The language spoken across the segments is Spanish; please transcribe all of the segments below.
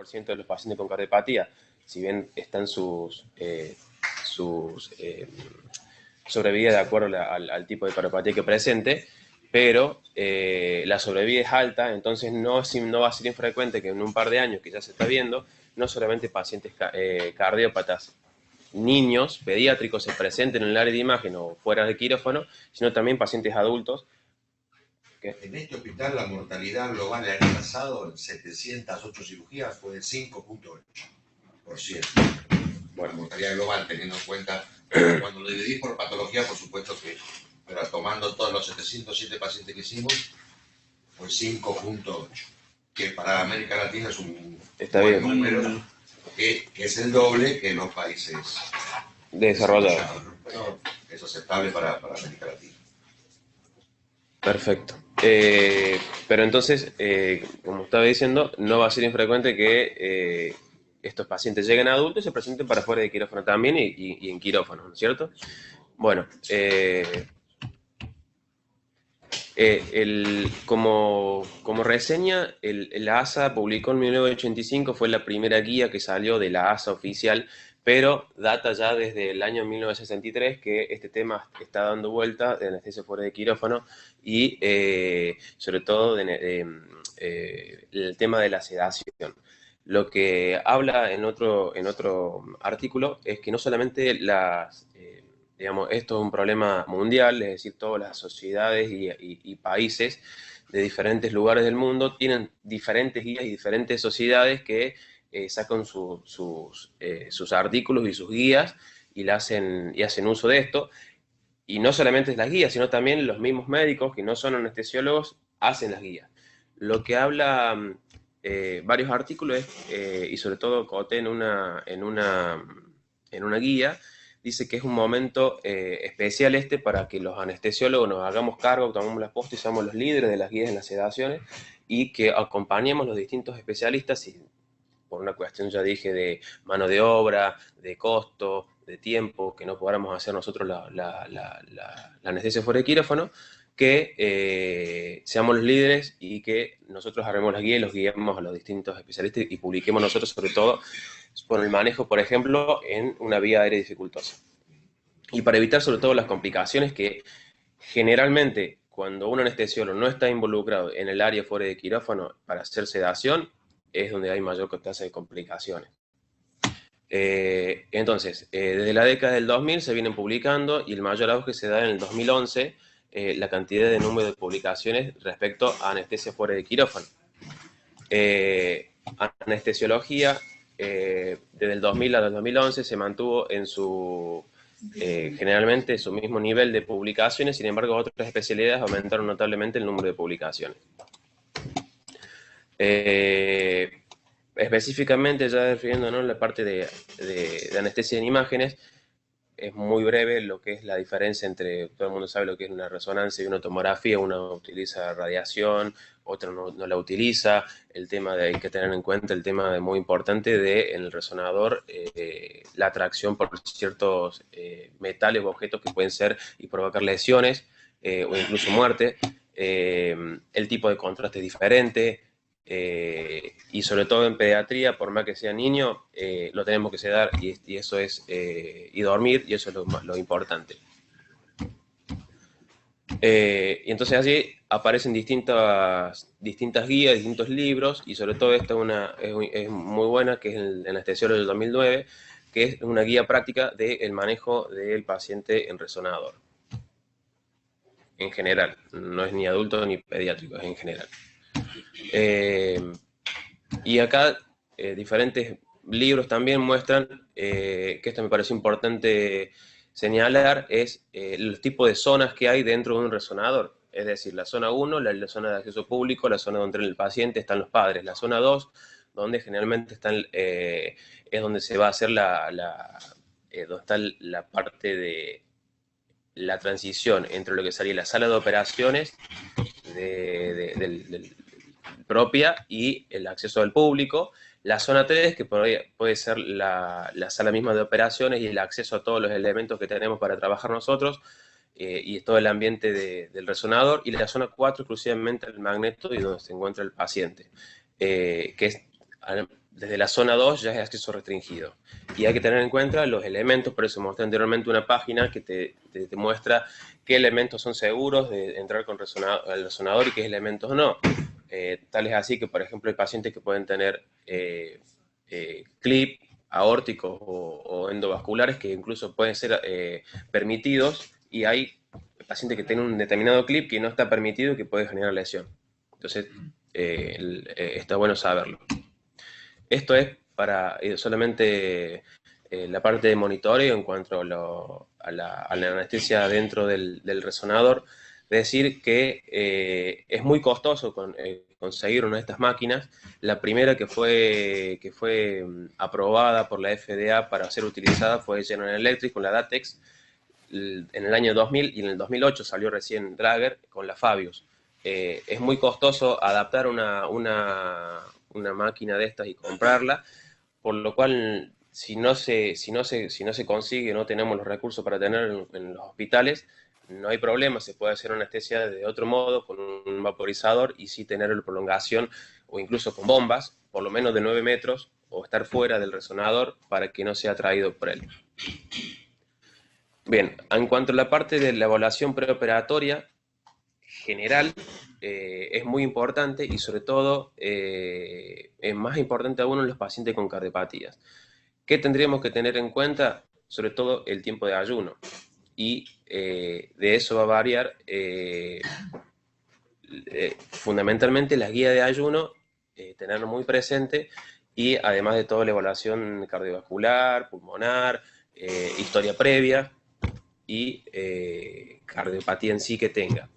90% de los pacientes con cardiopatía, si bien están sus sobrevida de acuerdo al tipo de cardiopatía que presente, pero la sobrevida es alta, entonces no va a ser infrecuente que en un par de años que ya se está viendo, no solamente pacientes cardiópatas, niños pediátricos se presenten en el área de imagen o fuera de quirófano, sino también pacientes adultos. En este hospital la mortalidad global el año pasado, en 708 cirugías, fue de 5.8%. Bueno, la mortalidad global, teniendo en cuenta, cuando lo dividís por patología, por supuesto que, pero tomando todos los 707 pacientes que hicimos, fue 5.8, que para América Latina es un buen número, que es el doble que en los países desarrollados. Pero es aceptable para América Latina. Perfecto. Pero entonces, como estaba diciendo, no va a ser infrecuente que estos pacientes lleguen a adultos y se presenten para fuera de quirófano también y en quirófano, ¿no es cierto? Bueno, como reseña, la ASA publicó en 1985, fue la primera guía que salió de la ASA oficial, pero data ya desde el año 1963 que este tema está dando vuelta de anestesia fuera de quirófano y sobre todo el tema de la sedación. Lo que habla en otro artículo es que no solamente digamos, esto es un problema mundial, es decir, todas las sociedades y países de diferentes lugares del mundo tienen diferentes guías y diferentes sociedades que sacan sus artículos y sus guías y hacen uso de esto. Y no solamente es las guías, sino también los mismos médicos que no son anestesiólogos hacen las guías. Lo que habla varios artículos y sobre todo Cote en una guía, dice que es un momento especial para que los anestesiólogos nos hagamos cargo, tomemos la posta y seamos los líderes de las guías en las sedaciones y que acompañemos los distintos especialistas y por una cuestión, ya dije, de mano de obra, de costo, de tiempo, que no podamos hacer nosotros la anestesia fuera de quirófano, que seamos los líderes y que nosotros haremos la guía y los guiemos a los distintos especialistas y publiquemos nosotros, sobre todo, por el manejo, por ejemplo, en una vía aérea dificultosa. Y para evitar sobre todo las complicaciones que generalmente cuando un anestesiólogo no está involucrado en el área fuera de quirófano para hacer sedación, es donde hay mayor tasa de complicaciones. Entonces, desde la década del 2000 se vienen publicando y el mayor auge se da en el 2011, la cantidad de número de publicaciones respecto a anestesia fuera de quirófano. Anestesiología, desde el 2000 al 2011 se mantuvo en generalmente su mismo nivel de publicaciones, sin embargo otras especialidades aumentaron notablemente el número de publicaciones. Específicamente, ya refiriéndonos a la parte de anestesia en imágenes, es muy breve lo que es la diferencia entre, todo el mundo sabe lo que es una resonancia y una tomografía, uno utiliza radiación, otro no la utiliza, el tema hay que tener en cuenta el tema muy importante en el resonador, la atracción por ciertos metales o objetos que pueden ser y provocar lesiones o incluso muerte, el tipo de contraste es diferente, y sobre todo en pediatría, por más que sea niño, lo tenemos que sedar y eso es, y dormir, y eso es lo importante. Y entonces allí aparecen distintas guías, distintos libros, y sobre todo esta es muy buena, que es el anestesiólogo del 2009, que es una guía práctica del manejo del paciente en resonador. En general, no es ni adulto ni pediátrico, es en general. Y acá diferentes libros también muestran, que esto me parece importante señalar, es los tipos de zonas que hay dentro de un resonador. Es decir, la zona 1, la zona de acceso público, la zona donde entra el paciente, están los padres. La zona 2, donde generalmente es donde se va a hacer donde está la parte de la transición entre lo que sería la sala de operaciones propia y el acceso del público. La zona 3, que puede ser la sala misma de operaciones y el acceso a todos los elementos que tenemos para trabajar nosotros, y todo el ambiente del resonador. Y la zona 4, exclusivamente el magneto y donde se encuentra el paciente, que es desde la zona 2 ya es acceso restringido. Y hay que tener en cuenta los elementos, por eso mostré anteriormente una página que te muestra qué elementos son seguros de entrar con al resonador y qué elementos no. Tal es así que, por ejemplo, hay pacientes que pueden tener clip aórticos o endovasculares que incluso pueden ser permitidos, y hay pacientes que tienen un determinado clip que no está permitido y que puede generar lesión. Entonces, está bueno saberlo. Esto es para solamente la parte de monitoreo en cuanto a la anestesia dentro del resonador. Decir que es muy costoso conseguir una de estas máquinas. La primera que fue aprobada por la FDA para ser utilizada fue General Electric con la Datex en el año 2000, y en el 2008 salió recién Drager con la Fabius. Es muy costoso adaptar una máquina de estas y comprarla, por lo cual si no se consigue, no tenemos los recursos para tener en los hospitales, no hay problema, se puede hacer anestesia de otro modo, con un vaporizador, y sí tener la prolongación, o incluso con bombas, por lo menos de 9 metros, o estar fuera del resonador para que no sea atraído por él. Bien, en cuanto a la parte de la evaluación preoperatoria general, es muy importante, y sobre todo es más importante aún en los pacientes con cardiopatías. ¿Qué tendríamos que tener en cuenta? Sobre todo el tiempo de ayuno, y de eso va a variar fundamentalmente la guía de ayuno, tenerlo muy presente, y además de todo la evaluación cardiovascular, pulmonar, historia previa y cardiopatía en sí que tenga.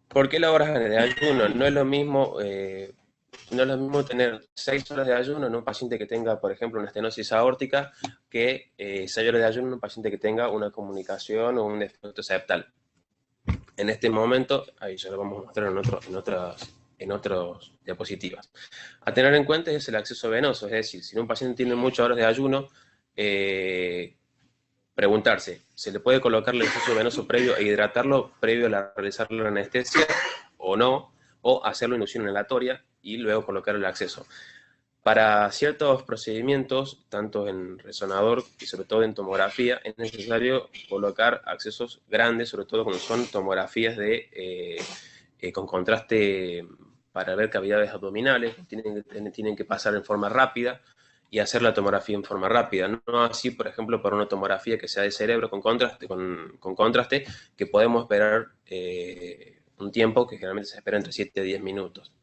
¿Por qué las horas de ayuno? No es lo mismo tener 6 horas de ayuno en un paciente que tenga, por ejemplo, una estenosis aórtica, que 6 horas de ayuno en un paciente que tenga una comunicación o un defecto septal. En este momento, ahí ya lo vamos a mostrar en otras diapositivas. A tener en cuenta es el acceso venoso, es decir, si un paciente tiene muchas horas de ayuno, preguntarse, ¿se le puede colocar el acceso venoso previo e hidratarlo previo a realizar la anestesia o no? O hacerlo inducción inhalatoria y luego colocar el acceso. Para ciertos procedimientos, tanto en resonador y sobre todo en tomografía, es necesario colocar accesos grandes, sobre todo cuando son tomografías con contraste para ver cavidades abdominales, tienen que pasar en forma rápida y hacer la tomografía en forma rápida. No así, por ejemplo, para una tomografía que sea de cerebro con contraste, que podemos esperar un tiempo que generalmente se espera entre 7 a 10 minutos.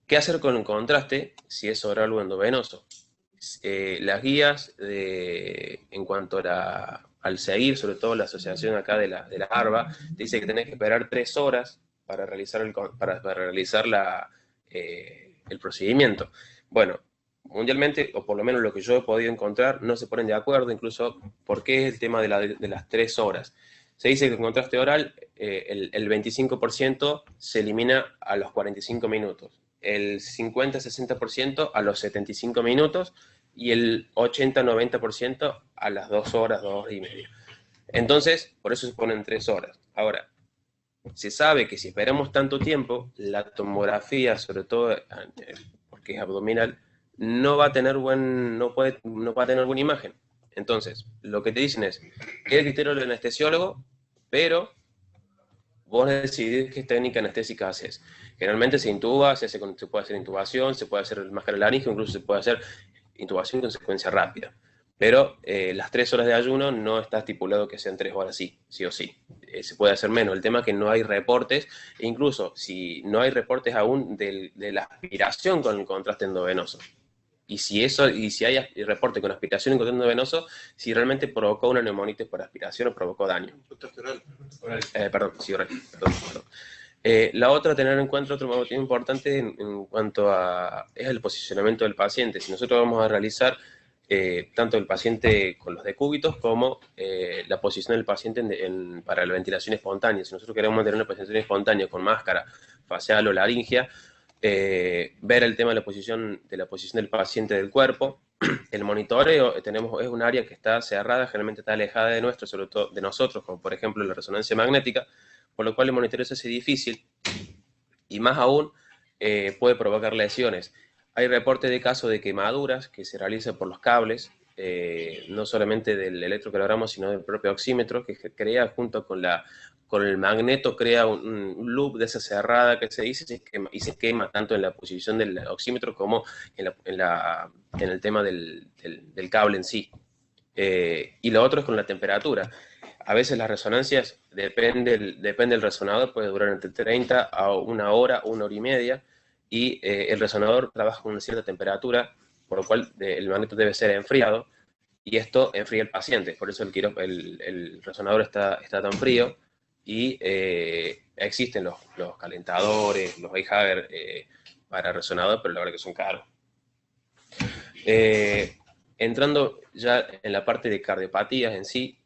¿Qué hacer con el contraste si es oral o endovenoso? Las guías en cuanto al seguir, sobre todo la asociación acá de la ARBA, dice que tenés que esperar 3 horas para realizar el procedimiento. Bueno, mundialmente, o por lo menos lo que yo he podido encontrar, no se ponen de acuerdo, incluso porque es el tema de las 3 horas. Se dice que el contraste oral, el 25% se elimina a los 45 minutos, el 50-60% a los 75 minutos y el 80-90% a las 2 horas, 2 horas y media. Entonces, por eso se ponen 3 horas. Ahora, se sabe que si esperamos tanto tiempo, la tomografía, sobre todo porque es abdominal, no va a tener no va a tener buena imagen. Entonces, lo que te dicen es, que el criterio del anestesiólogo, pero vos decidís qué técnica anestésica haces. Generalmente se intuba, se puede hacer intubación, se puede hacer máscara laríngea, incluso se puede hacer intubación con secuencia rápida. Pero las 3 horas de ayuno no está estipulado que sean 3 horas sí o sí. Se puede hacer menos. El tema es que no hay reportes, e incluso si no hay reportes aún de la aspiración con el contraste endovenoso. Y si hay reporte con aspiración en contraste endovenoso, si realmente provocó una neumonitis por aspiración o provocó daño. Perdón. La otra, tener en cuenta otro motivo importante en cuanto es el posicionamiento del paciente. Si nosotros vamos a realizar tanto el paciente con los decúbitos como la posición del paciente para la ventilación espontánea. Si nosotros queremos mantener una ventilación espontánea con máscara facial o laringia, ver el tema de la posición del paciente del cuerpo. El monitoreo es un área que está cerrada, generalmente está alejada de sobre todo de nosotros, como por ejemplo la resonancia magnética, por lo cual el monitoreo se hace difícil y más aún puede provocar lesiones. Hay reportes de casos de quemaduras que se realizan por los cables, no solamente del electrocardiograma, sino del propio oxímetro, que crea junto con el magneto, crea un loop de esa cerrada que se dice y se quema tanto en la posición del oxímetro como en el tema del cable en sí. Y lo otro es con la temperatura. A veces las resonancias, depende del resonador, puede durar entre 30 a una hora y media, y el resonador trabaja con una cierta temperatura, por lo cual el magneto debe ser enfriado, y esto enfría el paciente. Por eso el resonador está tan frío, y existen los calentadores, los Eihager para resonador, pero la verdad que son caros. Entrando ya en la parte de cardiopatías en sí,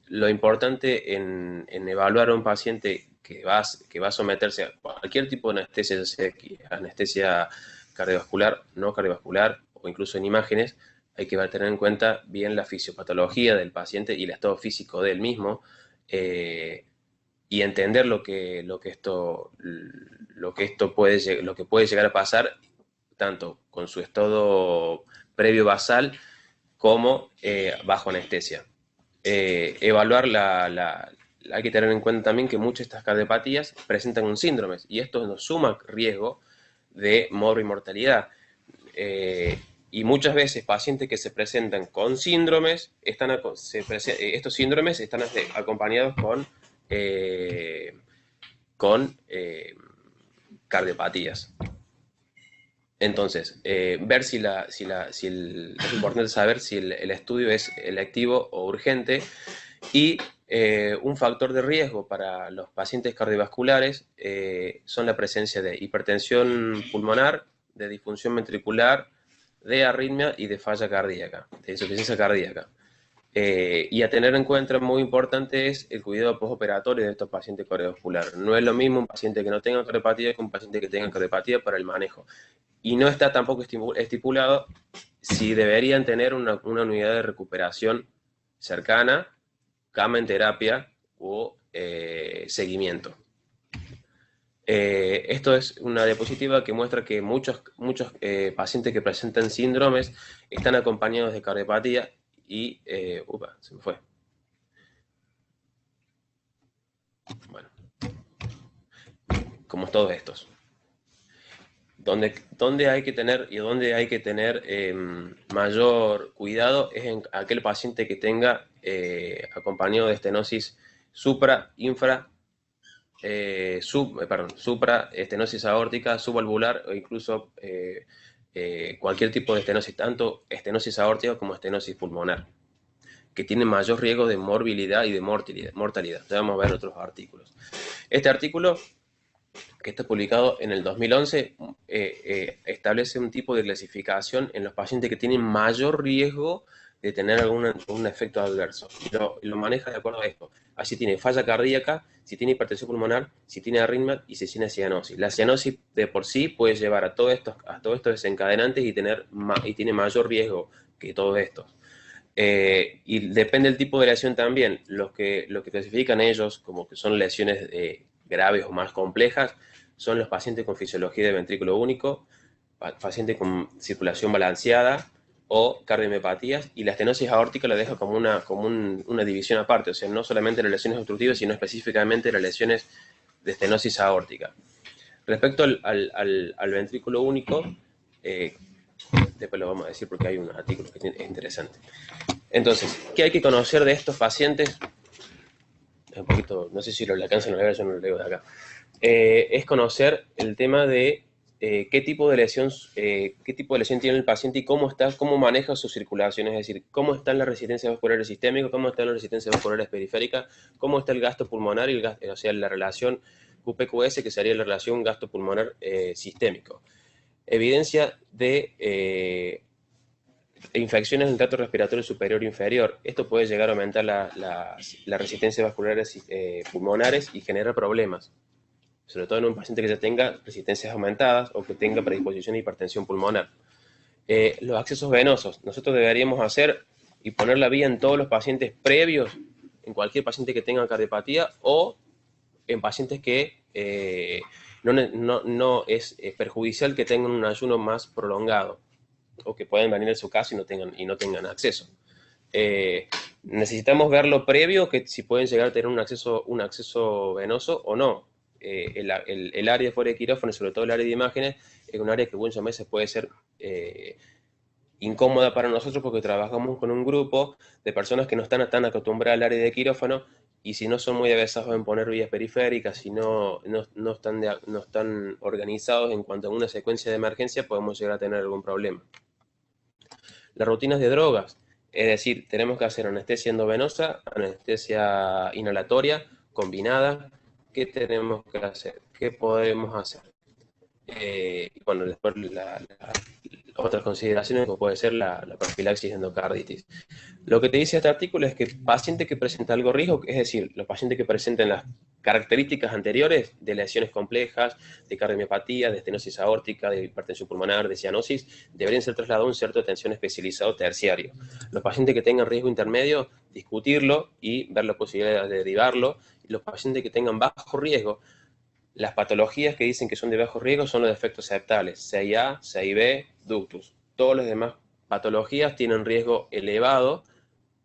lo importante en evaluar a un paciente que va a someterse a cualquier tipo de anestesia, ya sea anestesia cardiovascular, no cardiovascular o incluso en imágenes, hay que tener en cuenta bien la fisiopatología del paciente y el estado físico del mismo, y entender lo que puede llegar a pasar tanto con su estado previo basal como bajo anestesia. Evaluar hay que tener en cuenta también que muchas de estas cardiopatías presentan un síndrome, y esto nos suma riesgo de mortalidad. Y muchas veces pacientes que se presentan con síndromes, estos síndromes están acompañados con cardiopatías. Entonces, ver es importante saber si el estudio es electivo o urgente, y un factor de riesgo para los pacientes cardiovasculares son la presencia de hipertensión pulmonar, de disfunción ventricular, de arritmia y de falla cardíaca, de insuficiencia cardíaca. Y a tener en cuenta, muy importante, es el cuidado postoperatorio de estos pacientes cardiovasculares. No es lo mismo un paciente que no tenga cardiopatía que un paciente que tenga cardiopatía para el manejo. Y no está tampoco estipulado si deberían tener una unidad de recuperación cercana, cama en terapia o seguimiento. Esto es una diapositiva que muestra que muchos pacientes que presentan síndromes están acompañados de cardiopatía y... se me fue. Bueno, como todos estos. Donde hay que tener mayor cuidado es en aquel paciente que tenga acompañado de estenosis supra, estenosis aórtica, subvalvular, o incluso cualquier tipo de estenosis, tanto estenosis aórtica como estenosis pulmonar, que tienen mayor riesgo de morbilidad y de mortalidad. Ya vamos a ver otros artículos. Este artículo, que está publicado en el 2011, establece un tipo de clasificación en los pacientes que tienen mayor riesgo de tener algún efecto adverso. Lo maneja de acuerdo a esto. Así tiene falla cardíaca, si tiene hipertensión pulmonar, si tiene arritmia y si tiene cianosis. La cianosis de por sí puede llevar a todos estos desencadenantes y tiene mayor riesgo que todos estos. Y depende del tipo de lesión también. Lo que clasifican ellos como que son lesiones graves o más complejas son los pacientes con fisiología de ventrículo único, pacientes con circulación balanceada o cardiomiopatías, y la estenosis aórtica la deja como una división aparte, o sea, no solamente las lesiones obstructivas, sino específicamente las lesiones de estenosis aórtica. Respecto al ventrículo único, después lo vamos a decir porque hay un artículo que es interesante. Entonces, ¿qué hay que conocer de estos pacientes? Un poquito, no sé si lo alcanzan a leer, yo no lo leo de acá. Es conocer el tema de qué tipo de lesión tiene el paciente y cómo maneja su circulación, es decir, cómo están las resistencias vasculares sistémicas, cómo están las resistencias vasculares periféricas, cómo está el gasto pulmonar, o sea, la relación QPQS, que sería la relación gasto pulmonar sistémico. Evidencia de infecciones del tracto respiratorio superior e inferior. Esto puede llegar a aumentar las resistencias vasculares pulmonares y generar problemas, sobre todo en un paciente que ya tenga resistencias aumentadas o que tenga predisposición a hipertensión pulmonar. Los accesos venosos. Nosotros deberíamos hacer y poner la vía en todos los pacientes previos, en cualquier paciente que tenga cardiopatía o en pacientes que no es perjudicial que tengan un ayuno más prolongado o que puedan venir a su casa y no tengan acceso. Necesitamos verlo previo, que si pueden llegar a tener un acceso venoso o no. El área fuera de quirófano, sobre todo el área de imágenes, es un área que muchas veces puede ser incómoda para nosotros porque trabajamos con un grupo de personas que no están tan acostumbradas al área de quirófano y si no son muy avesados en poner vías periféricas, si no están organizados en cuanto a una secuencia de emergencia, podemos llegar a tener algún problema. Las rutinas de drogas, es decir, tenemos que hacer anestesia endovenosa, anestesia inhalatoria, combinada. ¿Qué tenemos que hacer? ¿Qué podemos hacer? Bueno, después otras consideraciones como puede ser la profilaxis de endocarditis. Lo que te dice este artículo es que paciente que presenta algo riesgo, es decir, los pacientes que presenten las características anteriores de lesiones complejas, de cardiomiopatía, de estenosis aórtica, de hipertensión pulmonar, de cianosis, deberían ser trasladados a un centro de atención especializado terciario. Los pacientes que tengan riesgo intermedio, discutirlo y ver la posibilidad de derivarlo. Y los pacientes que tengan bajo riesgo, las patologías que dicen que son de bajo riesgo son los defectos septales, CIA, CIB, ductus. Todas las demás patologías tienen riesgo elevado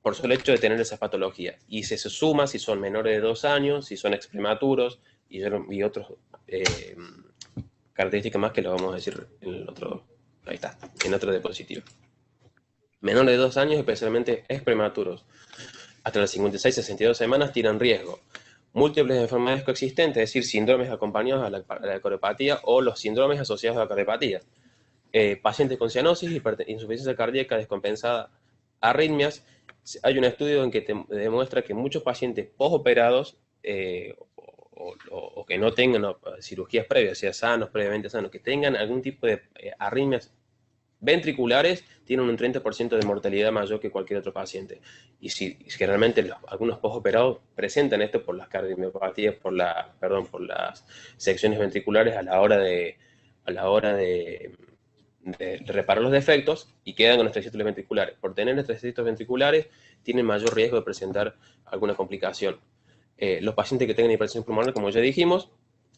por solo hecho de tener esas patologías. Y se suma si son menores de 2 años, si son exprematuros y otras características más que lo vamos a decir en el otro, ahí está, en otro diapositivo. Menores de 2 años, especialmente exprematuros, hasta las 56-62 semanas tienen riesgo. Múltiples enfermedades coexistentes, es decir, síndromes acompañados a la cardiopatía o los síndromes asociados a la cardiopatía. Pacientes con cianosis, insuficiencia cardíaca descompensada, arritmias. Hay un estudio en que demuestra que muchos pacientes posoperados o que no tengan cirugías previas, o sea, sanos, previamente sanos, que tengan algún tipo de arritmias ventriculares, tienen un 30% de mortalidad mayor que cualquier otro paciente. Y si generalmente algunos posoperados presentan esto por las cardiomiopatías, por las secciones ventriculares a la hora de reparar los defectos y quedan con estrecitos ventriculares. Por tener estrecitos ventriculares tienen mayor riesgo de presentar alguna complicación. Los pacientes que tengan hipertensión pulmonar, como ya dijimos,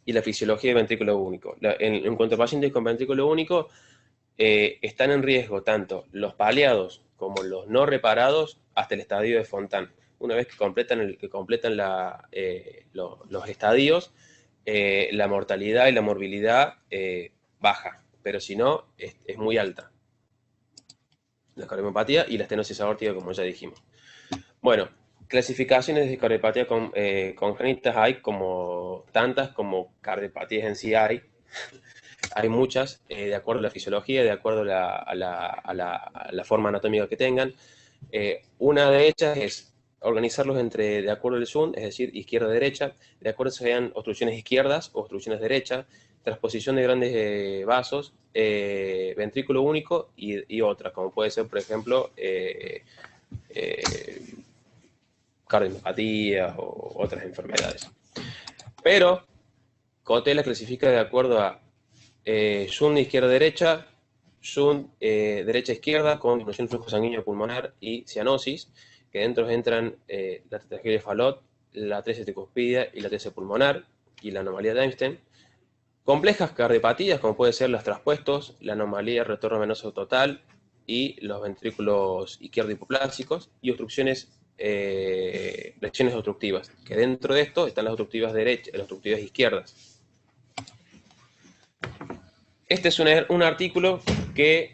y la fisiología de ventrículo único. En cuanto a pacientes con ventrículo único, están en riesgo tanto los paliados como los no reparados hasta el estadio de Fontan. Una vez que completan los estadios, la mortalidad y la morbilidad baja, pero si no, es muy alta. La cardiopatía y la estenosis aórtica, como ya dijimos. Bueno, clasificaciones de cardiopatía congénitas hay como tantas como cardiopatías en sí hay. Hay muchas, de acuerdo a la fisiología, de acuerdo a la forma anatómica que tengan. Una de ellas es organizarlos de acuerdo al Zoom, es decir, izquierda-derecha, de acuerdo a si sean obstrucciones izquierdas o obstrucciones derechas, transposición de grandes vasos, ventrículo único y otras, como puede ser, por ejemplo, cardiomiopatía o otras enfermedades. Pero Cote la clasifica de acuerdo a Zoom izquierda-derecha, Zoom derecha-izquierda con disminución del flujo sanguíneo pulmonar y cianosis, que dentro entran la tetraglia de Fallot, la atresia tricuspidia y la atresia pulmonar y la anomalía de Einstein. Complejas cardiopatías, como pueden ser los traspuestos, la anomalía retorno venoso total y los ventrículos izquierdo hipoplásicos, y obstrucciones, lesiones obstructivas, que dentro de esto están las obstructivas derechas, las obstructivas izquierdas. Este es un artículo que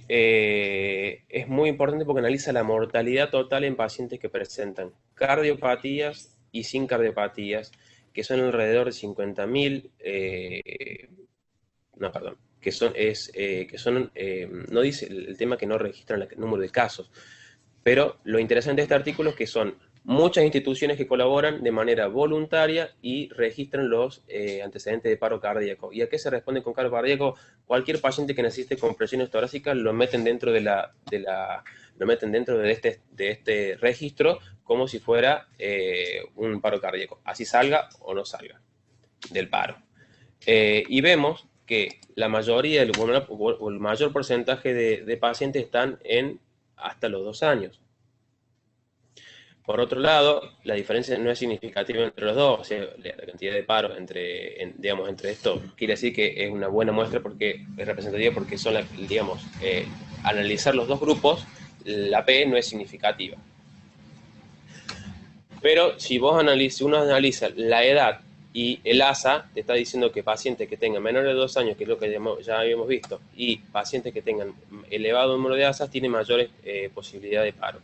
es muy importante porque analiza la mortalidad total en pacientes que presentan cardiopatías y sin cardiopatías, que son alrededor de 50.000, no dice el tema que no registran el número de casos, pero lo interesante de este artículo es que son muchas instituciones que colaboran de manera voluntaria y registran los antecedentes de paro cardíaco. ¿Y a qué se responde con paro cardíaco? Cualquier paciente que necesite compresiones torácicas lo meten dentro de este registro como si fuera un paro cardíaco, así salga o no salga del paro. Y vemos que la mayoría, o el mayor porcentaje de pacientes están en hasta los 2 años. Por otro lado, la diferencia no es significativa entre los dos, o sea, la cantidad de paros digamos, entre esto quiere decir que es una buena muestra porque es representativa porque son, digamos, analizar los dos grupos, la P no es significativa. Pero si uno analiza la edad y el ASA, te está diciendo que pacientes que tengan menores de 2 años, que es lo que ya habíamos visto, y pacientes que tengan elevado número de ASAs tienen mayores posibilidades de paro.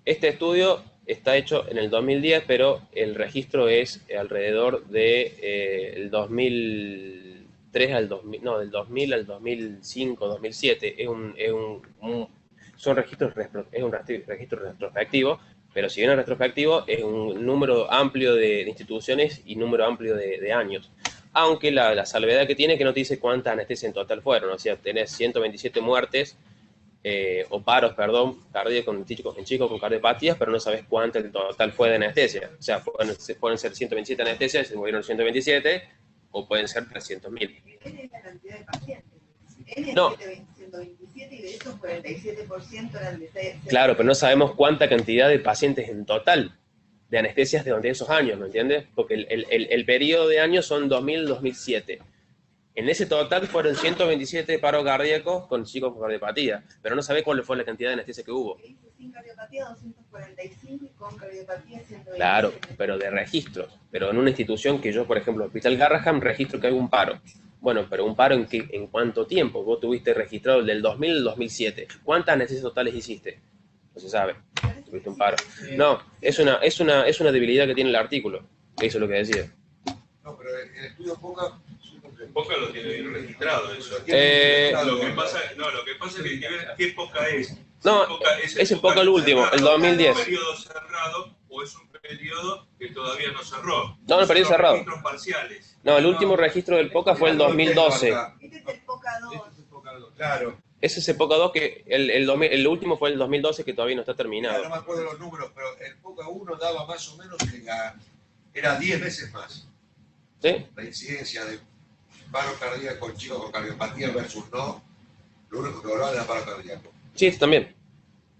Este estudio está hecho en el 2010, pero el registro es alrededor de el 2003 al 2000, no, del 2000 al 2005, 2007. Son registros, es un registro retrospectivo, pero si bien es retrospectivo, es un número amplio de instituciones y número amplio de años. Aunque la salvedad que tiene es que no te dice cuántas anestesias en total fueron, o sea, tenés 127 muertes, o paros, perdón, cardíacos en chicos con cardiopatías, pero no sabes cuánto el total fue de anestesia. O sea, pueden ser 127 anestesias, se murieron 127, o pueden ser 300.000. N es la cantidad de pacientes. N es No. 127 y de esos 47% eran de 6. Claro, pero no sabemos cuánta cantidad de pacientes en total de anestesias de esos años, ¿me entiendes? Porque el periodo de años son 2000-2007. En ese total fueron 127 paros cardíacos con chicos con cardiopatía, pero no sabe cuál fue la cantidad de anestesia que hubo. Sin cardiopatía 245 y con cardiopatía 127. Claro, pero de registros. Pero en una institución que yo, por ejemplo, Hospital Garraham, registro que hay un paro. Bueno, pero un paro ¿en cuánto tiempo? Vos tuviste registrado del 2000 al 2007. ¿Cuántas anestesias totales hiciste? No se sabe. Tuviste un paro. No, es una debilidad que tiene el artículo. Eso es lo que decía. No, pero el estudio POCA lo tiene bien registrado eso. Lo que pasa es que hay que ver qué POCA es. No, es el POCA el último, el 2010. ¿Es un periodo cerrado o es un periodo que todavía no cerró? No, el periodo cerrado. Registros parciales. No, el último registro del POCA fue el 2012. Este es el POCA 2. Claro. Ese es el POCA 2 que el último fue el 2012 que todavía no está Ya terminado. no me acuerdo los números, pero el POCA 1 daba más o menos era 10 veces más. ¿Sí? La incidencia de paro cardíaco con chicos con cardiopatía versus no, lo único que hablaba era paro cardíaco. Sí, también.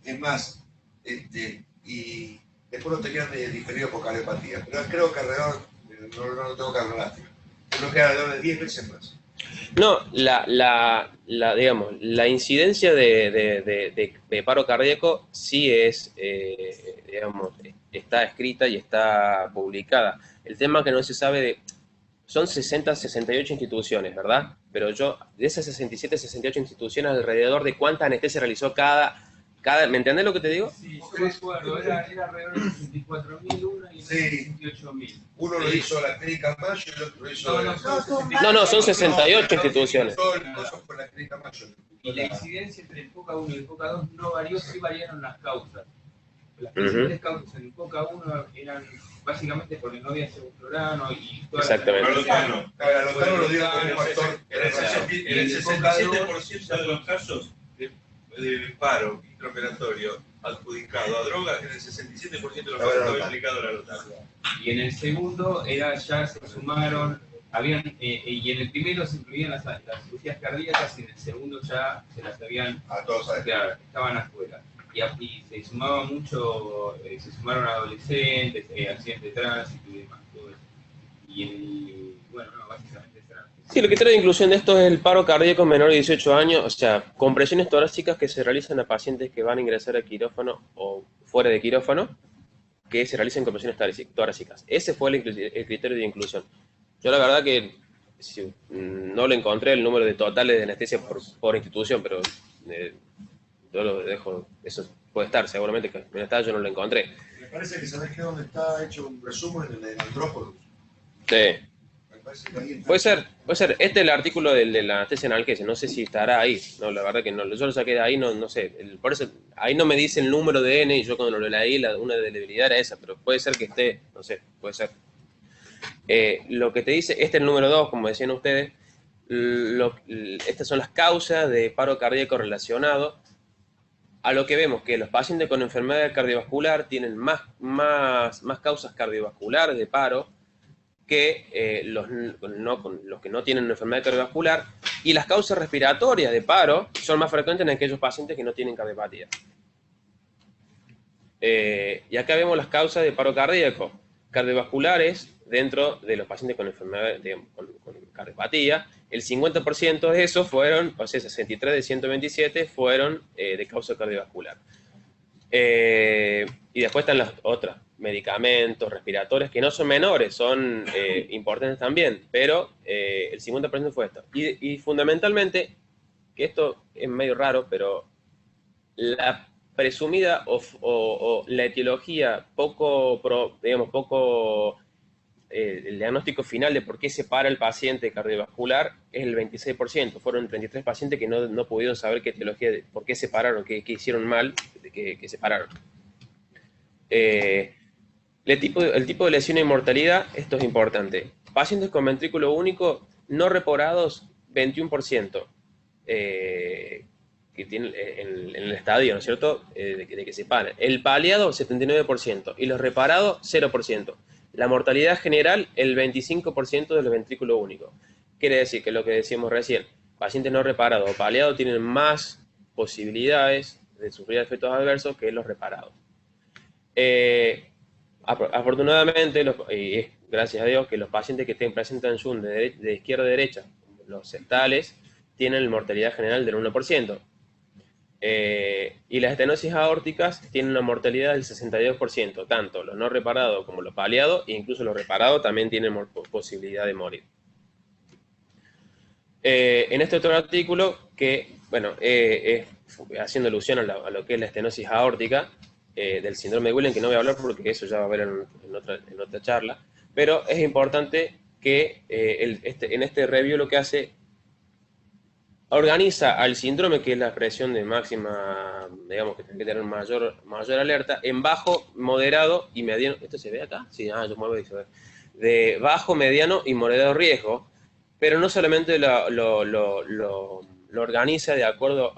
Es más, y después lo tenían diferido por cardiopatía, pero creo que alrededor, no lo tengo que hablar, creo que alrededor de 10 veces más. No, digamos, la incidencia de paro cardíaco sí es, digamos, está escrita y está publicada. El tema que no se sabe son 68 instituciones, ¿verdad? Pero de esas 67, 68 instituciones, alrededor de cuánta anestesia realizó cada ¿me entendés lo que te digo? Sí, yo me acuerdo, era alrededor de 64.000 uno y 68.000. Uno lo hizo la Clínica Mayo y el otro lo hizo... No, son 68 instituciones. Todo el coso fue la Clínica Mayo. Y la incidencia entre el POCA 1 y el POCA 2 no varió, sí variaron las causas. Las principales causas en el POCA 1 eran básicamente porque no había sevoflurano y todas Exactamente. Lotano lo dio como un factor. En el 67% de los casos de paro intraoperatorio adjudicado a drogas, en el 67% de los casos había aplicado la Lotano. Y en el segundo ya se sumaron, y en el primero se incluían las cirugías cardíacas y en el segundo ya se las habían, claro, estaban afuera. Y se sumaba mucho, se sumaron adolescentes, accidentes de tránsito y demás, todo eso. Bueno, no, básicamente será. Sí, lo que trae de inclusión de esto es el paro cardíaco menor de 18 años, o sea, compresiones torácicas que se realizan a pacientes que van a ingresar a quirófano o fuera de quirófano, que se realicen compresiones torácicas. Ese fue el criterio de inclusión. Yo la verdad que no le encontré el número de totales de anestesia por institución, pero yo lo dejo, eso puede estar, seguramente que no está, yo no lo encontré. Me parece que sabés que donde está hecho un resumen en el Andrópolis. Sí. Puede ser. Este es el artículo de la anestesia analgesia, no sé si estará ahí. No, la verdad que no. Yo lo saqué de ahí, no sé. Por eso, ahí no me dice el número de N y yo cuando lo leí, una debilidad era esa, pero puede ser que esté, no sé, puede ser. Lo que te dice, este es el número 2, como decían ustedes, estas son las causas de paro cardíaco relacionado a lo que vemos, que los pacientes con enfermedad cardiovascular tienen más causas cardiovasculares de paro que los que no tienen una enfermedad cardiovascular, y las causas respiratorias de paro son más frecuentes en aquellos pacientes que no tienen cardiopatía. Y acá vemos las causas de paro cardíaco. Cardiovasculares dentro de los pacientes con enfermedad, con cardiopatía. El 50% de esos fueron, o sea, 63 de 127 fueron de causa cardiovascular. Y después están las otras, medicamentos, respiratorios, que no son menores, son importantes también, pero el 50% fue esto. Y fundamentalmente, que esto es medio raro, pero la presumida o la etiología el diagnóstico final de por qué se para el paciente cardiovascular es el 26%. Fueron 33 pacientes que no pudieron saber qué etiología, por qué se pararon, qué hicieron mal, que se pararon. El tipo de lesión e inmortalidad, esto es importante. Pacientes con ventrículo único no reparados, 21%. Que tiene en el estadio, ¿no es cierto?, de que se paran. El paliado, 79%, y los reparados, 0%. La mortalidad general, el 25% de los ventrículos únicos. Quiere decir que lo que decíamos recién, pacientes no reparados o paliados tienen más posibilidades de sufrir efectos adversos que los reparados. Afortunadamente, y gracias a Dios, que los pacientes que presentan SHUNT de izquierda a derecha, los septales, tienen mortalidad general del 1%. Y las estenosis aórticas tienen una mortalidad del 62%, tanto los no reparados como los paliados, e incluso los reparados también tienen posibilidad de morir. En este otro artículo, que, bueno, haciendo alusión a lo que es la estenosis aórtica, del síndrome de Williams, que no voy a hablar porque eso ya va a haber en otra charla, pero es importante que en este review lo que hace, organiza al síndrome, que es la expresión de máxima, digamos, que tiene que tener mayor alerta, en bajo, moderado y mediano. ¿Esto se ve acá? Sí, yo muevo y se ve. De bajo, mediano y moderado riesgo, pero no solamente lo organiza de acuerdo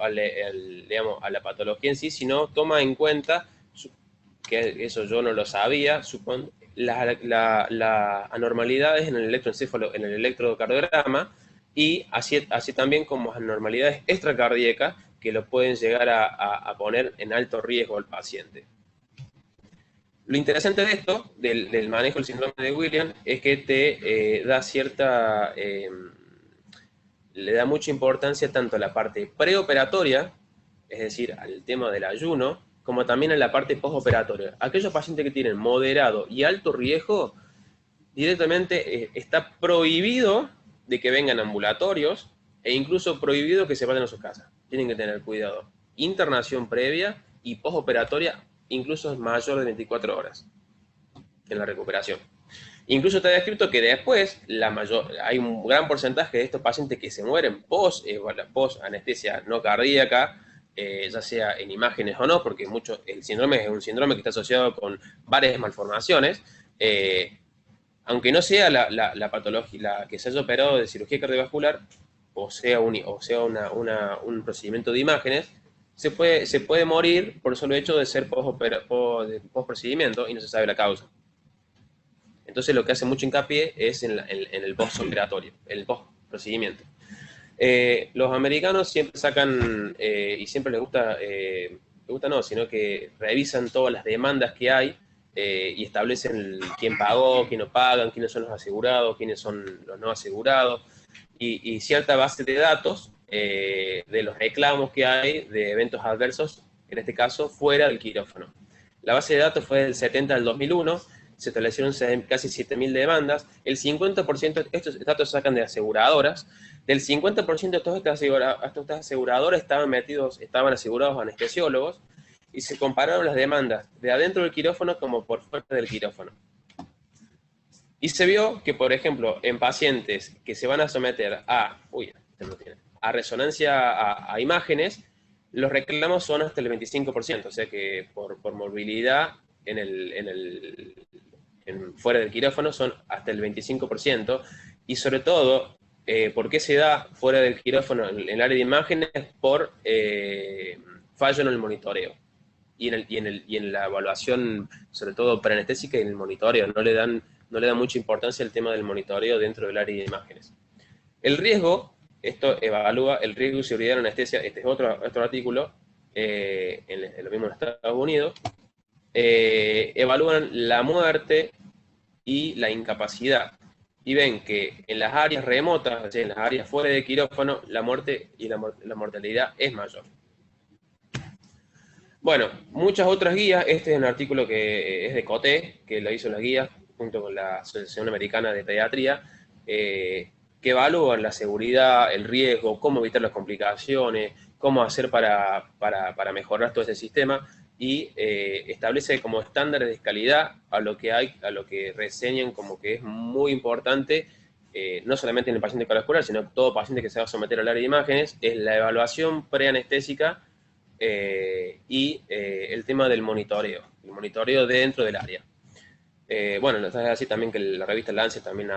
digamos, a la patología en sí, sino toma en cuenta, que eso yo no lo sabía, las anormalidades en el electroencéfalo, en el electrocardiograma, y así también como anormalidades extracardíacas que lo pueden llegar a poner en alto riesgo al paciente. Lo interesante de esto, del manejo del síndrome de Williams, es que te da le da mucha importancia tanto a la parte preoperatoria, es decir, al tema del ayuno, como también a la parte postoperatoria. Aquellos pacientes que tienen moderado y alto riesgo, directamente está prohibido de que vengan ambulatorios e incluso prohibido que se vayan a sus casas. Tienen que tener cuidado. Internación previa y postoperatoria, incluso mayor de 24 horas en la recuperación. Incluso está descrito que después hay un gran porcentaje de estos pacientes que se mueren post anestesia no cardíaca, ya sea en imágenes o no, porque el síndrome es un síndrome que está asociado con varias malformaciones. Aunque no sea la patología, la que se haya operado de cirugía cardiovascular, o sea un procedimiento de imágenes, se puede morir por el solo hecho de ser post-procedimiento y no se sabe la causa. Entonces lo que hace mucho hincapié es en el postoperatorio, el post-procedimiento. Los americanos siempre sacan, y siempre les gusta no, sino que revisan todas las demandas que hay, y establecen quién pagó, quién no pagan, quiénes son los asegurados, quiénes son los no asegurados, y cierta base de datos de los reclamos que hay de eventos adversos, en este caso fuera del quirófano. La base de datos fue del 70 al 2001, se establecieron casi 7.000 demandas, el 50%, estos datos se sacan de aseguradoras, del 50% de todas estas aseguradoras estaban asegurados anestesiólogos, y se compararon las demandas de adentro del quirófano como por fuera del quirófano. Y se vio que, por ejemplo, en pacientes que se van a someter a resonancia a imágenes, los reclamos son hasta el 25%, o sea que por movilidad fuera del quirófano son hasta el 25%, y sobre todo, ¿por qué se da fuera del quirófano en el área de imágenes? Por fallo en el monitoreo. Y en la evaluación, sobre todo preanestésica, y en el monitoreo, no le dan mucha importancia al tema del monitoreo dentro del área de imágenes. El riesgo, esto evalúa el riesgo y seguridad de la anestesia, este es otro artículo, en lo mismo en Estados Unidos, evalúan la muerte y la incapacidad. Y ven que en las áreas remotas, o sea, en las áreas fuera de quirófano, la muerte y la mortalidad es mayor. Bueno, muchas otras guías. Este es un artículo que es de Coté, que lo hizo las guías junto con la Asociación Americana de Pediatría, que evalúan la seguridad, el riesgo, cómo evitar las complicaciones, cómo hacer para mejorar todo ese sistema, y establece como estándares de calidad a lo que reseñan como que es muy importante, no solamente en el paciente cardiovascular, sino todo paciente que se va a someter al área de imágenes, es la evaluación preanestésica y el tema del monitoreo, el monitoreo dentro del área. Bueno, es así también que la revista Lancet también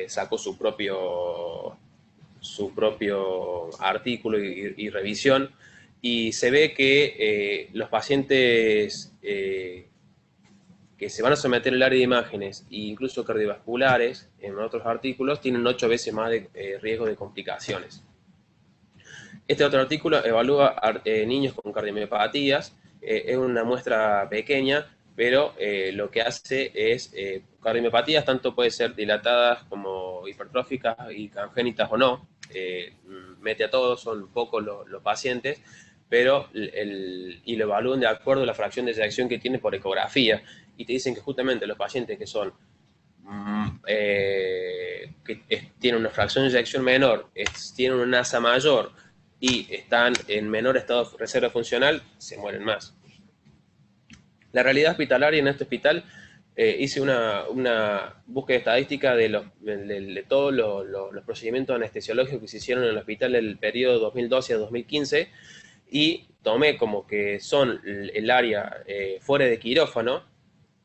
sacó su propio artículo y revisión, y se ve que los pacientes que se van a someter al área de imágenes, e incluso cardiovasculares, en otros artículos, tienen 8 veces más de riesgo de complicaciones. Este otro artículo evalúa niños con cardiomiopatías, es una muestra pequeña, pero lo que hace es cardiomiopatías, tanto puede ser dilatadas como hipertróficas y congénitas o no, mete a todos, son pocos los pacientes, pero y lo evalúan de acuerdo a la fracción de eyección que tiene por ecografía, y te dicen que justamente los pacientes que son tienen una fracción de eyección menor, tienen una NASA mayor y están en menor estado de reserva funcional, se mueren más. La realidad hospitalaria en este hospital, hice una búsqueda estadística de todos los procedimientos anestesiológicos que se hicieron en el hospital en el periodo 2012 a 2015, y tomé como que son el área fuera de quirófano,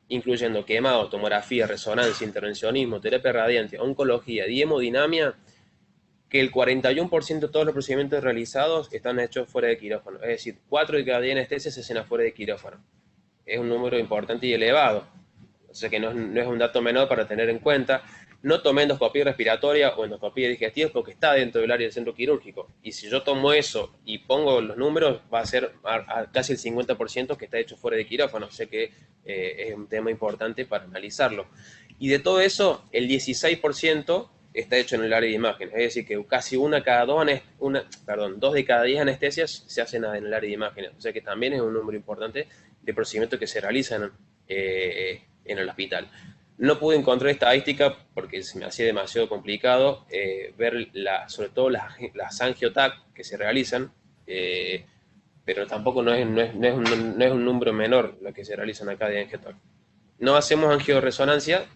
incluyendo quemado, tomografía, resonancia, intervencionismo, terapia radiante, oncología y hemodinamia, que el 41% de todos los procedimientos realizados están hechos fuera de quirófano. Es decir, 4 de cada 10 anestesias se hacen fuera de quirófano. Es un número importante y elevado. O sea que no es un dato menor para tener en cuenta. No tomé endoscopía respiratoria o endoscopía digestiva porque está dentro del área del centro quirúrgico. Y si yo tomo eso y pongo los números, va a ser casi el 50% que está hecho fuera de quirófano. O sea que es un tema importante para analizarlo. Y de todo eso, el 16% está hecho en el área de imágenes. Es decir, que casi 2 de cada 10 anestesias se hacen en el área de imágenes. O sea que también es un número importante de procedimientos que se realizan en el hospital. No pude encontrar estadística porque se me hacía demasiado complicado ver sobre todo las angiotac que se realizan, pero tampoco no es un número menor lo que se realizan acá de angiotac. No hacemos angioresonancia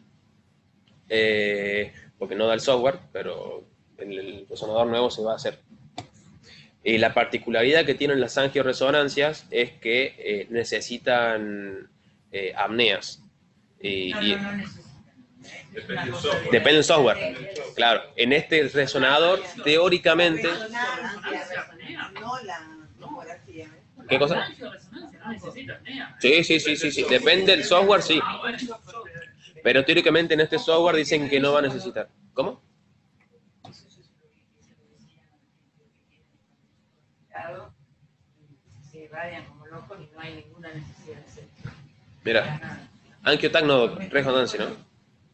porque no da el software, pero el resonador nuevo se va a hacer. Y la particularidad que tienen las angioresonancias es que necesitan apneas. No necesitan. Depende del software. Claro, en este resonador, teóricamente... ¿Qué cosa? Sí. Depende del software, sí. Pero teóricamente en este software dicen que no va a necesitar. ¿Cómo? Se irradian como locos y no hay ninguna necesidad de hacer. Mira, angiotac no, resonancia, ¿no?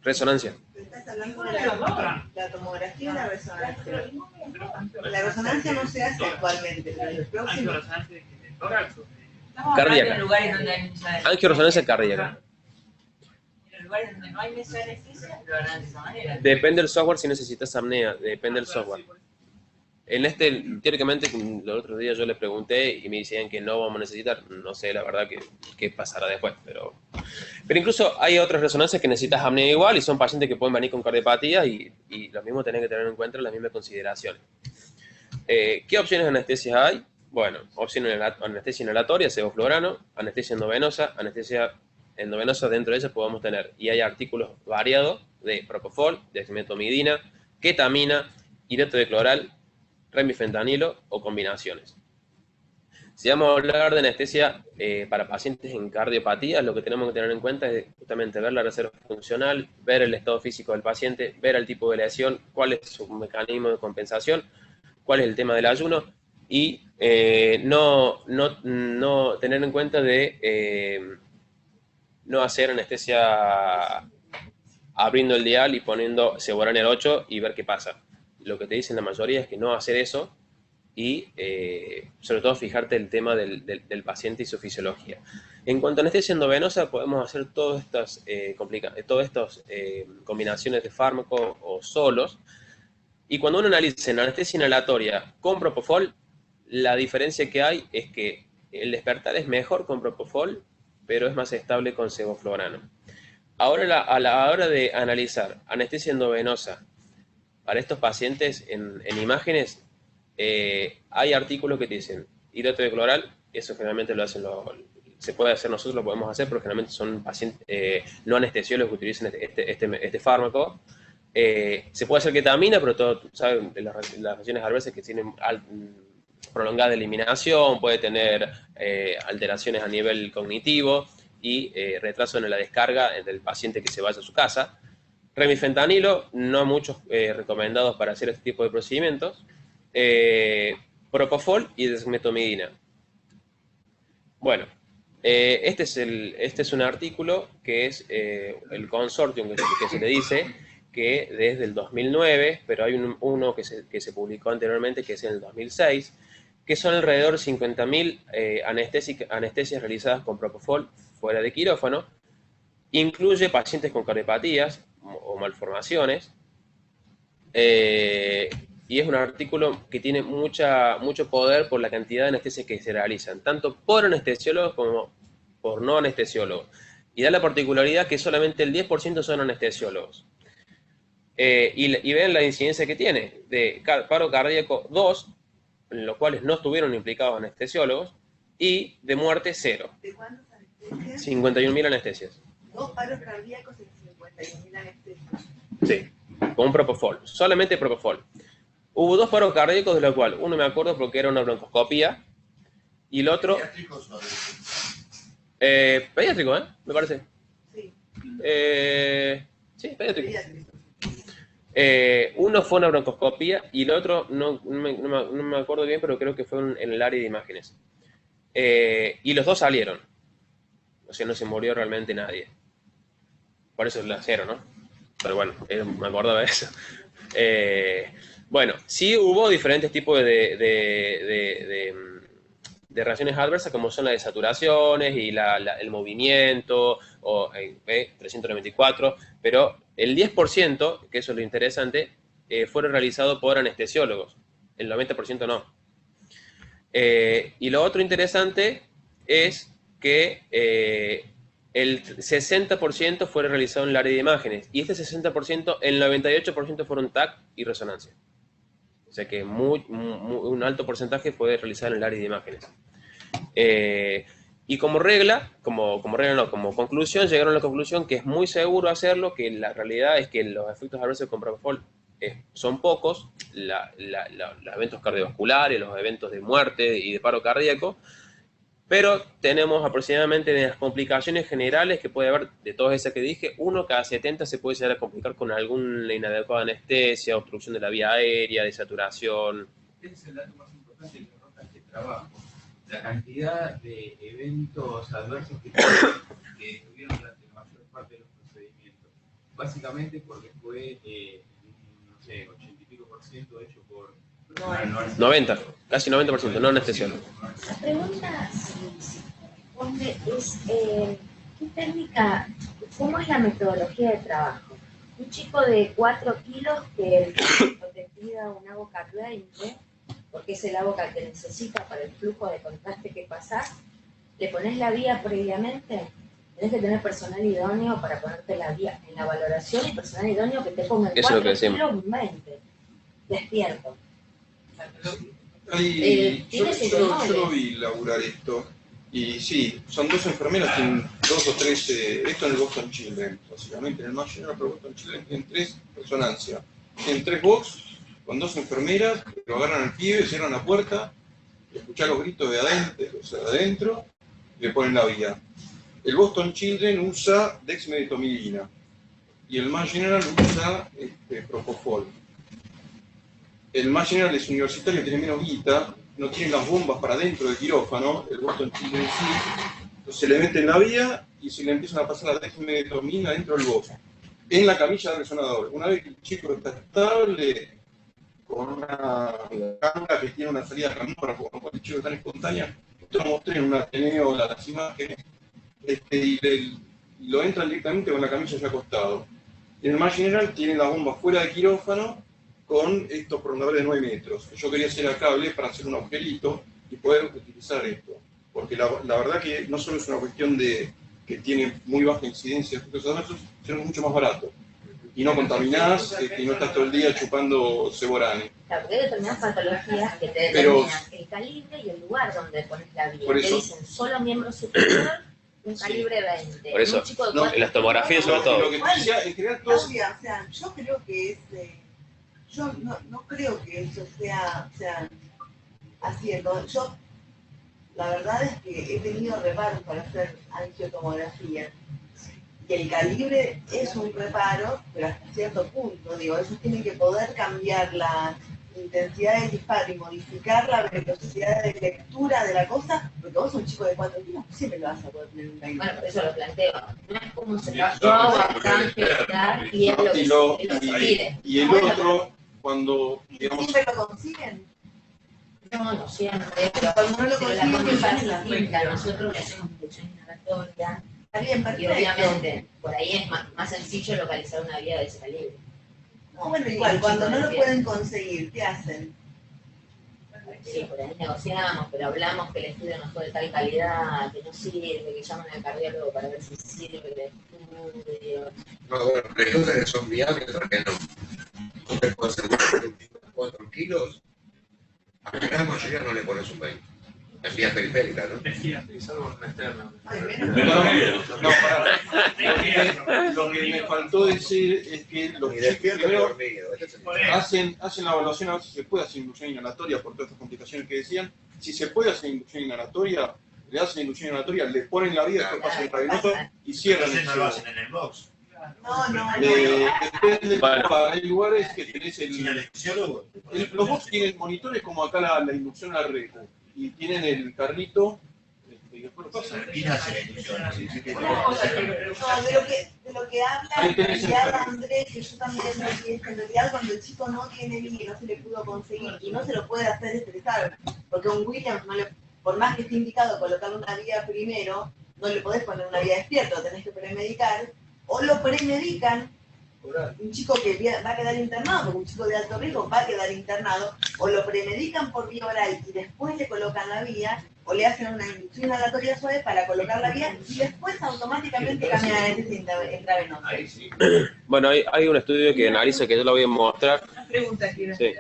Resonancia. Estás hablando de la tomografía y la resonancia. La resonancia no se hace actualmente, pero el próximo... Cardíaca. Angioresonancia cardíaca. En lugares donde no hay mesa de anestesia, lo harán de esa manera. Depende del software si necesitas apnea, depende del software. En teóricamente, el otro día yo les pregunté y me decían que no vamos a necesitar. No sé, la verdad, qué pasará después. Pero incluso hay otras resonancias que necesitas apnea igual y son pacientes que pueden venir con cardiopatía y lo mismo tenés que tener en cuenta las mismas consideraciones. ¿Qué opciones de anestesia hay? Bueno, opciones de anestesia inhalatoria, sevoflurano, anestesia endovenosa, dentro de ellas podemos tener, y hay artículos variados de propofol, dexmedetomidina, ketamina, hidrato de cloral, remifentanilo o combinaciones. Si vamos a hablar de anestesia para pacientes en cardiopatía, lo que tenemos que tener en cuenta es justamente ver la reserva funcional, ver el estado físico del paciente, ver el tipo de lesión, cuál es su mecanismo de compensación, cuál es el tema del ayuno, y no tener en cuenta de no hacer anestesia abriendo el dial y poniendo Seborrhea 8 y ver qué pasa. Lo que te dicen la mayoría es que no hacer eso y sobre todo fijarte el tema del paciente y su fisiología. En cuanto a anestesia endovenosa, podemos hacer todas estas combinaciones de fármacos o solos. Y cuando uno analiza en anestesia inhalatoria con propofol, la diferencia que hay es que el despertar es mejor con propofol, pero es más estable con sevoflurano. Ahora, a la hora de analizar anestesia endovenosa para estos pacientes en imágenes, hay artículos que te dicen hidrato de cloral, eso generalmente lo hacen se puede hacer, nosotros lo podemos hacer, pero generalmente son pacientes no anestesiólogos que utilizan este fármaco. Se puede hacer ketamina, pero todo, ¿saben? Las reacciones adversas que tienen prolongada eliminación, puede tener alteraciones a nivel cognitivo y retraso en la descarga del paciente que se vaya a su casa. Remifentanilo, no muchos recomendados para hacer este tipo de procedimientos. Propofol y desmetomidina. Bueno, este es un artículo que es el consortium que se le dice que desde el 2009, pero hay uno que se publicó anteriormente que es en el 2006, que son alrededor de 50.000 anestesias realizadas con propofol fuera de quirófano. Incluye pacientes con cardiopatías o malformaciones. Y es un artículo que tiene mucho poder por la cantidad de anestesias que se realizan, tanto por anestesiólogos como por no anestesiólogos. Y da la particularidad que solamente el 10% son anestesiólogos. Y ven la incidencia que tiene de paro cardíaco 2, en los cuales no estuvieron implicados anestesiólogos, y de muerte 0. ¿De cuántas anestesias? 51.000 anestesias. 2 paros cardíacos en 51.000 anestesias. Sí, con propofol, solamente propofol. Hubo 2 paros cardíacos, de los cuales uno me acuerdo porque era una broncoscopía, y el otro... ¿Pediátricos o pediátrico, me parece. Sí. Sí, pediátrico. Uno fue una broncoscopía y el otro no me acuerdo bien, pero creo que fue en el área de imágenes. Y los 2 salieron. O sea, no se murió realmente nadie. Por eso es la 0, ¿no? Pero bueno, me acordaba de eso. Bueno, sí hubo diferentes tipos de reacciones adversas, como son las desaturaciones y el movimiento, o 394, pero el 10%, que eso es lo interesante, fueron realizados por anestesiólogos, el 90% no. Y lo otro interesante es que el 60% fue realizado en el área de imágenes, y este 60%, el 98% fueron TAC y resonancia. O sea que un alto porcentaje fue realizado en el área de imágenes. Y como conclusión, llegaron a la conclusión que es muy seguro hacerlo, que la realidad es que los efectos adversos con propofol son pocos, los eventos cardiovasculares, los eventos de muerte y de paro cardíaco, pero tenemos aproximadamente de las complicaciones generales que puede haber, de todas esas que dije, 1 cada 70 se puede llegar a complicar con alguna inadecuada anestesia, obstrucción de la vía aérea, desaturación. Este es el dato más importante que arroja este trabajo. La cantidad de eventos adversos que tuvieron durante la mayor parte de los procedimientos. Básicamente porque fue, no sé, 80 y pico % hecho por... 90, casi 90%, no anestesiólogos. La pregunta es, ¿qué técnica, cómo es la metodología de trabajo? Un chico de 4 kilos que te pida un agua cardíaca, porque es el agua que necesita para el flujo de contraste que pasás, le pones la vía previamente, tenés que tener personal idóneo para ponerte la vía en la valoración y personal idóneo que te ponga en 4 kilos 20, despierto. Yo lo vi laburar esto, y sí, son 2 enfermeras, tienen 2 o 3, esto en el Boston Children, básicamente en el Mayo General, pero Boston Children tienen 3 resonancias, tienen 3 box con 2 enfermeras, lo agarran al pibe, cierran la puerta, escuchar los gritos de adentro, y le ponen la vía. El Boston Children usa dexmedetomidina y el Mayo General usa propofol. El Mayo General es universitario, tiene menos guita, no tiene las bombas para dentro del quirófano, el Boston Children sí, Entonces se le mete en la vía y se le empiezan a pasar la dexmedetomidina dentro del box, en la camilla del resonador. Una vez que el chico está estable, con una cámara que tiene una salida camuflada, con lo cual el chico está en espontánea, esto lo mostré en un Ateneo las imágenes, y lo entran directamente con la camilla ya acostado. En el Mage General tiene la bomba fuera de quirófano con estos prolongadores de 9 metros. Yo quería hacer a cable para hacer un agujerito y poder utilizar esto. Porque la verdad que no solo es una cuestión de que tiene muy baja incidencia de efectos adversos, sino mucho más barato. Y no contaminás, y no estás todo el día chupando Ceborane. Claro, porque hay determinadas patologías que te determinan el calibre y el lugar donde pones la vía. Te dicen solo miembro superior, un calibre 20. Por eso, en las tomografías sobre todo. Lo que te decía, en general todos... O sea, yo creo que es... yo no creo que eso sea haciendo. Yo, la verdad es que he tenido reparos para hacer angiotomografía. Y el calibre es un reparo, pero hasta cierto punto. Digo, ellos tienen que poder cambiar la intensidad del disparo y modificar la velocidad de lectura de la cosa, porque vos sos un chico de 4 kilos, siempre lo vas a poder tener un calibre. Bueno, por eso lo planteo. No es como se yo hago bastante y es lo que lo pide. Y el otro, cuando, digamos... ¿Siempre lo consiguen? No siempre, pero cuando no lo consiguen, la condición es distinta. Nosotros le hacemos inducción inhalatoria. Bien, y obviamente, por ahí es más sencillo localizar una vía de ese calibre. No, bueno, igual, cuando no lo pueden conseguir, ¿qué hacen? Sí, por ahí negociamos, pero hablamos que el estudio no fue de tal calidad, que no sirve, que llaman al cardiólogo para ver si sirve el estudio. No, bueno, preguntas que son viables, porque no. No te puedes hacer 4 kilos, a la gran mayoría no le pones un 20. En vía periférica, ¿no? Es algo externo. Lo que me faltó decir es que los chicos primero hacen la evaluación a ver si se puede hacer inducción inhalatoria por todas estas complicaciones que decían. Si se puede hacer inducción inhalatoria, le hacen inducción inhalatoria, le ponen la vía, después pasan el intravenoso y cierran el no lo hacen en el box. No. Depende, hay lugares que tenés los box tienen monitores como acá la inducción al reco. Y tienen el carrito y después lo pasan. De lo que habla Andrés, que yo también lo que es en realidad cuando el chico no tiene vía y no se le pudo conseguir y no se lo puede hacer estresar, porque a un Williams, por más que esté indicado colocar una vía primero, no le podés poner una vía despierta, lo tenés que premedicar, o lo premedican. Un chico que va a quedar internado, porque un chico de alto riesgo va a quedar internado, o lo premedican por vía oral y después le colocan la vía, o le hacen una inducción inhalatoria suave para colocar la vía y después automáticamente cambian a ese intravenoso. Bueno, hay un estudio que analiza, que yo lo voy a mostrar. Una pregunta quiero hacer.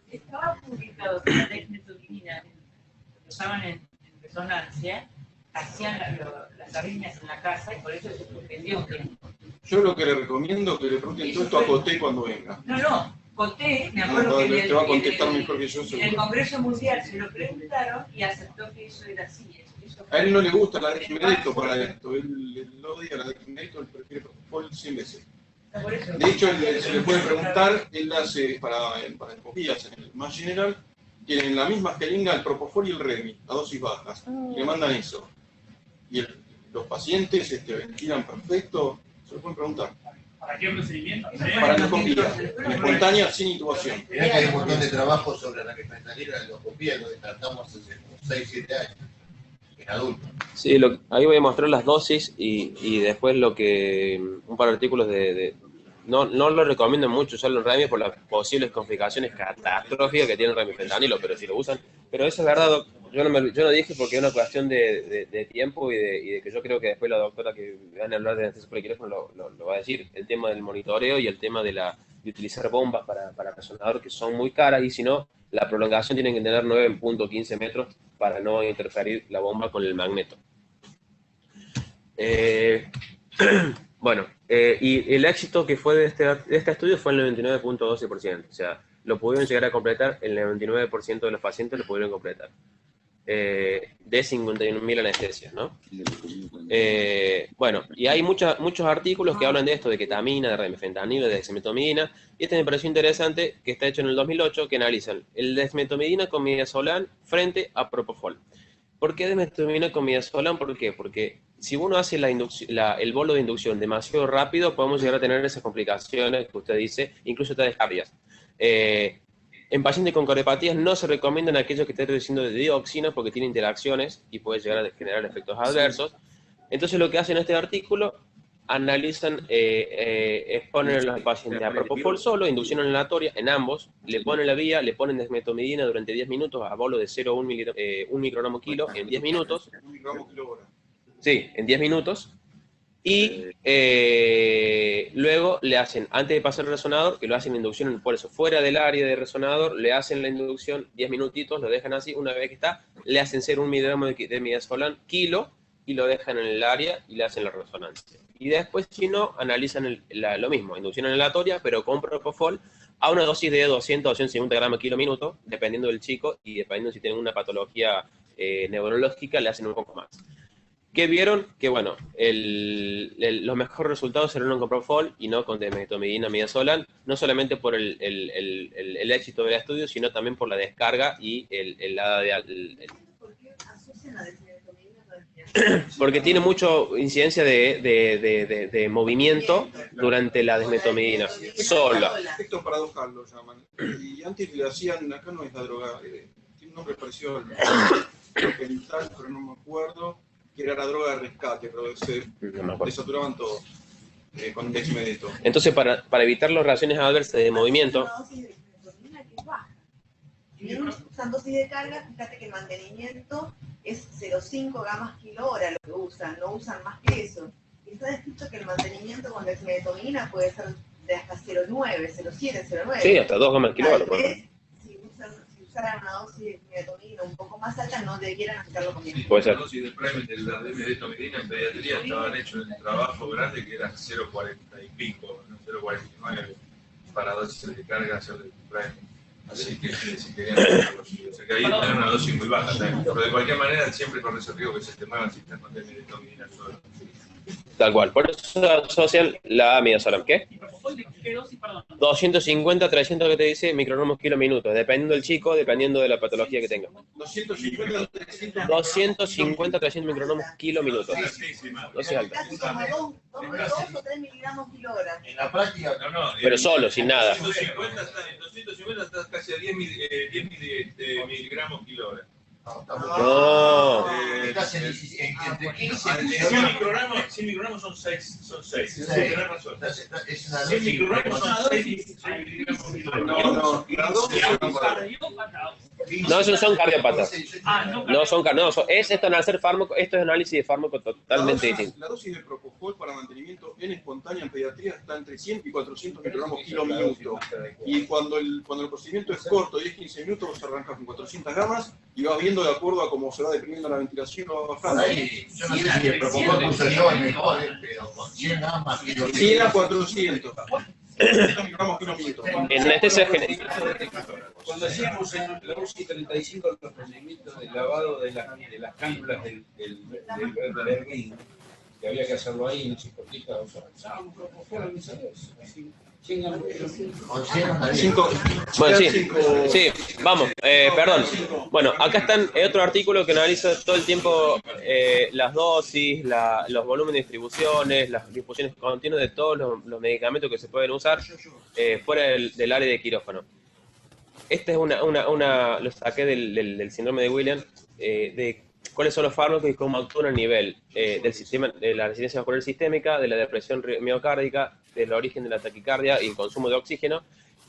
Estaba publicado que la dexmedetomidina que usaban en resonancia, hacían las arritmias en la casa y por eso se suspendió un tiempo. Yo lo que le recomiendo es que le pregunten todo esto a Coté cuando venga. No, Coté, me acuerdo que te va a contestar mejor que yo. En el Congreso Mundial se lo preguntaron y aceptó que eso era así. A él no le gusta la dexmedeto para esto, él odia la dexmedeto, él prefiere propofol 100 veces. De hecho, se le puede preguntar, él hace para endoscopías en el Mage General, tienen la misma jeringa el propofol y el Remi, a dosis bajas, y le mandan eso. Y los pacientes ventilan perfecto, se lo pueden preguntar. ¿Para qué procedimiento? Para endoscopía, espontánea, sin intubación. Mirá que hay un montón de trabajo sobre la fentanilo en la endoscopía, lo que tratamos hace como 6-7 años, en adultos. Sí, ahí voy a mostrar las dosis y después un par de artículos no lo recomiendo mucho usarlo en Remi por las posibles complicaciones catastróficas que tiene el remifentanilo, pero si lo usan. Pero eso es verdad, Doc. Yo no dije porque es una cuestión de tiempo y de que yo creo que después la doctora que van a hablar de anestesia por el quirófano lo va a decir. El tema del monitoreo y el tema de utilizar bombas para resonador que son muy caras y si no, la prolongación tiene que tener 9.15 metros para no interferir la bomba con el magneto. Bueno, y el éxito que fue de este estudio fue el 99.12%, o sea, lo pudieron llegar a completar, el 99% de los pacientes lo pudieron completar, de 51.000 anestesias, ¿no? Bueno, y hay muchos artículos que hablan de esto, de ketamina, de remifentanilo, de dexmedetomidina, y este me pareció interesante, que está hecho en el 2008, que analizan el dexmedetomidina con midazolam frente a propofol. ¿Por qué desmetomidina con midazolam? ¿Por qué? Porque si uno hace el bolo de inducción demasiado rápido, podemos llegar a tener esas complicaciones que usted dice, incluso taquicardias. En pacientes con cardiopatías no se recomiendan aquellos que estén reduciendo de dioxinas porque tienen interacciones y puede llegar a generar efectos adversos. Entonces lo que hacen en este artículo, analizan, exponen a los pacientes a propofol solo, inducción aleatoria en ambos, le ponen la vía, le ponen desmetomidina durante 10 minutos a bolo de 0 a 1 microgramo kilo en 10 minutos. 1 microgramo kilo hora. Sí, en 10 minutos. Y luego le hacen, antes de pasar al resonador, que lo hacen la inducción, por eso, fuera del área de resonador, le hacen la inducción 10 minutitos, lo dejan así, una vez que está, le hacen 0,1 miligramo de midazolam kilo, y lo dejan en el área y le hacen la resonancia. Y después, si no, analizan lo mismo, inducción aleatoria, pero con propofol, a una dosis de 200 a 250 gramos kilo minuto, dependiendo del chico, y dependiendo si tienen una patología neurológica, le hacen un poco más. ¿Qué vieron? Que bueno, los mejores resultados se dieron con propofol y no con desmetomidina midazolam, no solamente por el éxito del estudio, sino también por la descarga y ¿Por qué asocian la desmetomidina con porque tiene mucha incidencia de movimiento durante la desmetomidina, sola. Efecto paradojal lo llaman. Y antes le hacían, acá no es la droga, tiene un nombre parecido al penital, pero no me acuerdo, que era la droga de rescate, pero desaturaban todo con dexmedeto. Entonces, para evitar las reacciones adversas de movimiento, si usan dosis de carga, fíjate que el mantenimiento es 0,5 gamas kilo hora lo que usan, no usan más que eso. Y está descrito que el mantenimiento con dexmedetomidina puede ser de hasta 0,9, 0,7, 0,9. Sí, hasta 2 gamas kilo hora. Si usaran una dosis de dexmedetomidina un poco más alta, no debieran aplicarlo con midazolam. Puede ser. Las dosis de Primet de la desmetomidina en pediatría estaban hechos en el trabajo grande que era 0,40 y pico, no 0,49 para dosis de carga hacer de Primet. Así que si querían hacerlo, o sea que ahí tener una dosis muy baja también. Pero de cualquier manera siempre corre ese riesgo que se te muevan si estás con desmetomidina solo. Tal cual. Por eso asocian la midazolam. ¿Qué? ¿Qué dosis, perdón? 250, 300 que te dice microgramos kilo minuto, dependiendo del chico, dependiendo de la patología que tenga. 250, 300 microgramos kilo minuto. Dosis alta. Casi como 2 o 3 miligramos kilo hora. En la práctica, No, Pero solo, sin nada. En 250 estás casi a 10 miligramos kilo hora. No. Estás entre 15 y 100 microgramos son 6. Son 6. Sí. Tenés razón. Es una 100 dosis. microgramos son 6 miligramos kilo hora. No, esos son cardiópatas. Ah, No son esto análisis esto es análisis de fármaco totalmente distinto. La dosis de propofol para mantenimiento en espontánea en pediatría está entre 100 y 400 microgramos kilo minuto. Y cuando el procedimiento es corto, 10-15 minutos, vos arrancas con 400 gamas y vas viendo de acuerdo a cómo se va deprimiendo la ventilación, va bajando. Ahí, yo no sé si el propofol puse yo el mejor, pero con 100 gamas kilo 100 a 400. 400 microgramos kilo minuto. En anestesia general. Cuando hacíamos en la UCI 35 los procedimientos de lavado de las cánulas del Berlín, que había que hacerlo ahí en los psicotistas, usábamos propofol, así, 100 gramos de con 100 anda bien. 5. Bueno, sí, vamos, perdón. Bueno, acá están otro artículo que analiza todo el tiempo las dosis, los volúmenes de distribuciones, las disposiciones continuas de todos los medicamentos que se pueden usar fuera del área de quirófano. Esta es lo saqué del síndrome de Williams, de cuáles son los fármacos y cómo actúan a nivel del sistema, de la resistencia vascular sistémica, de la depresión miocárdica, del origen de la taquicardia y el consumo de oxígeno,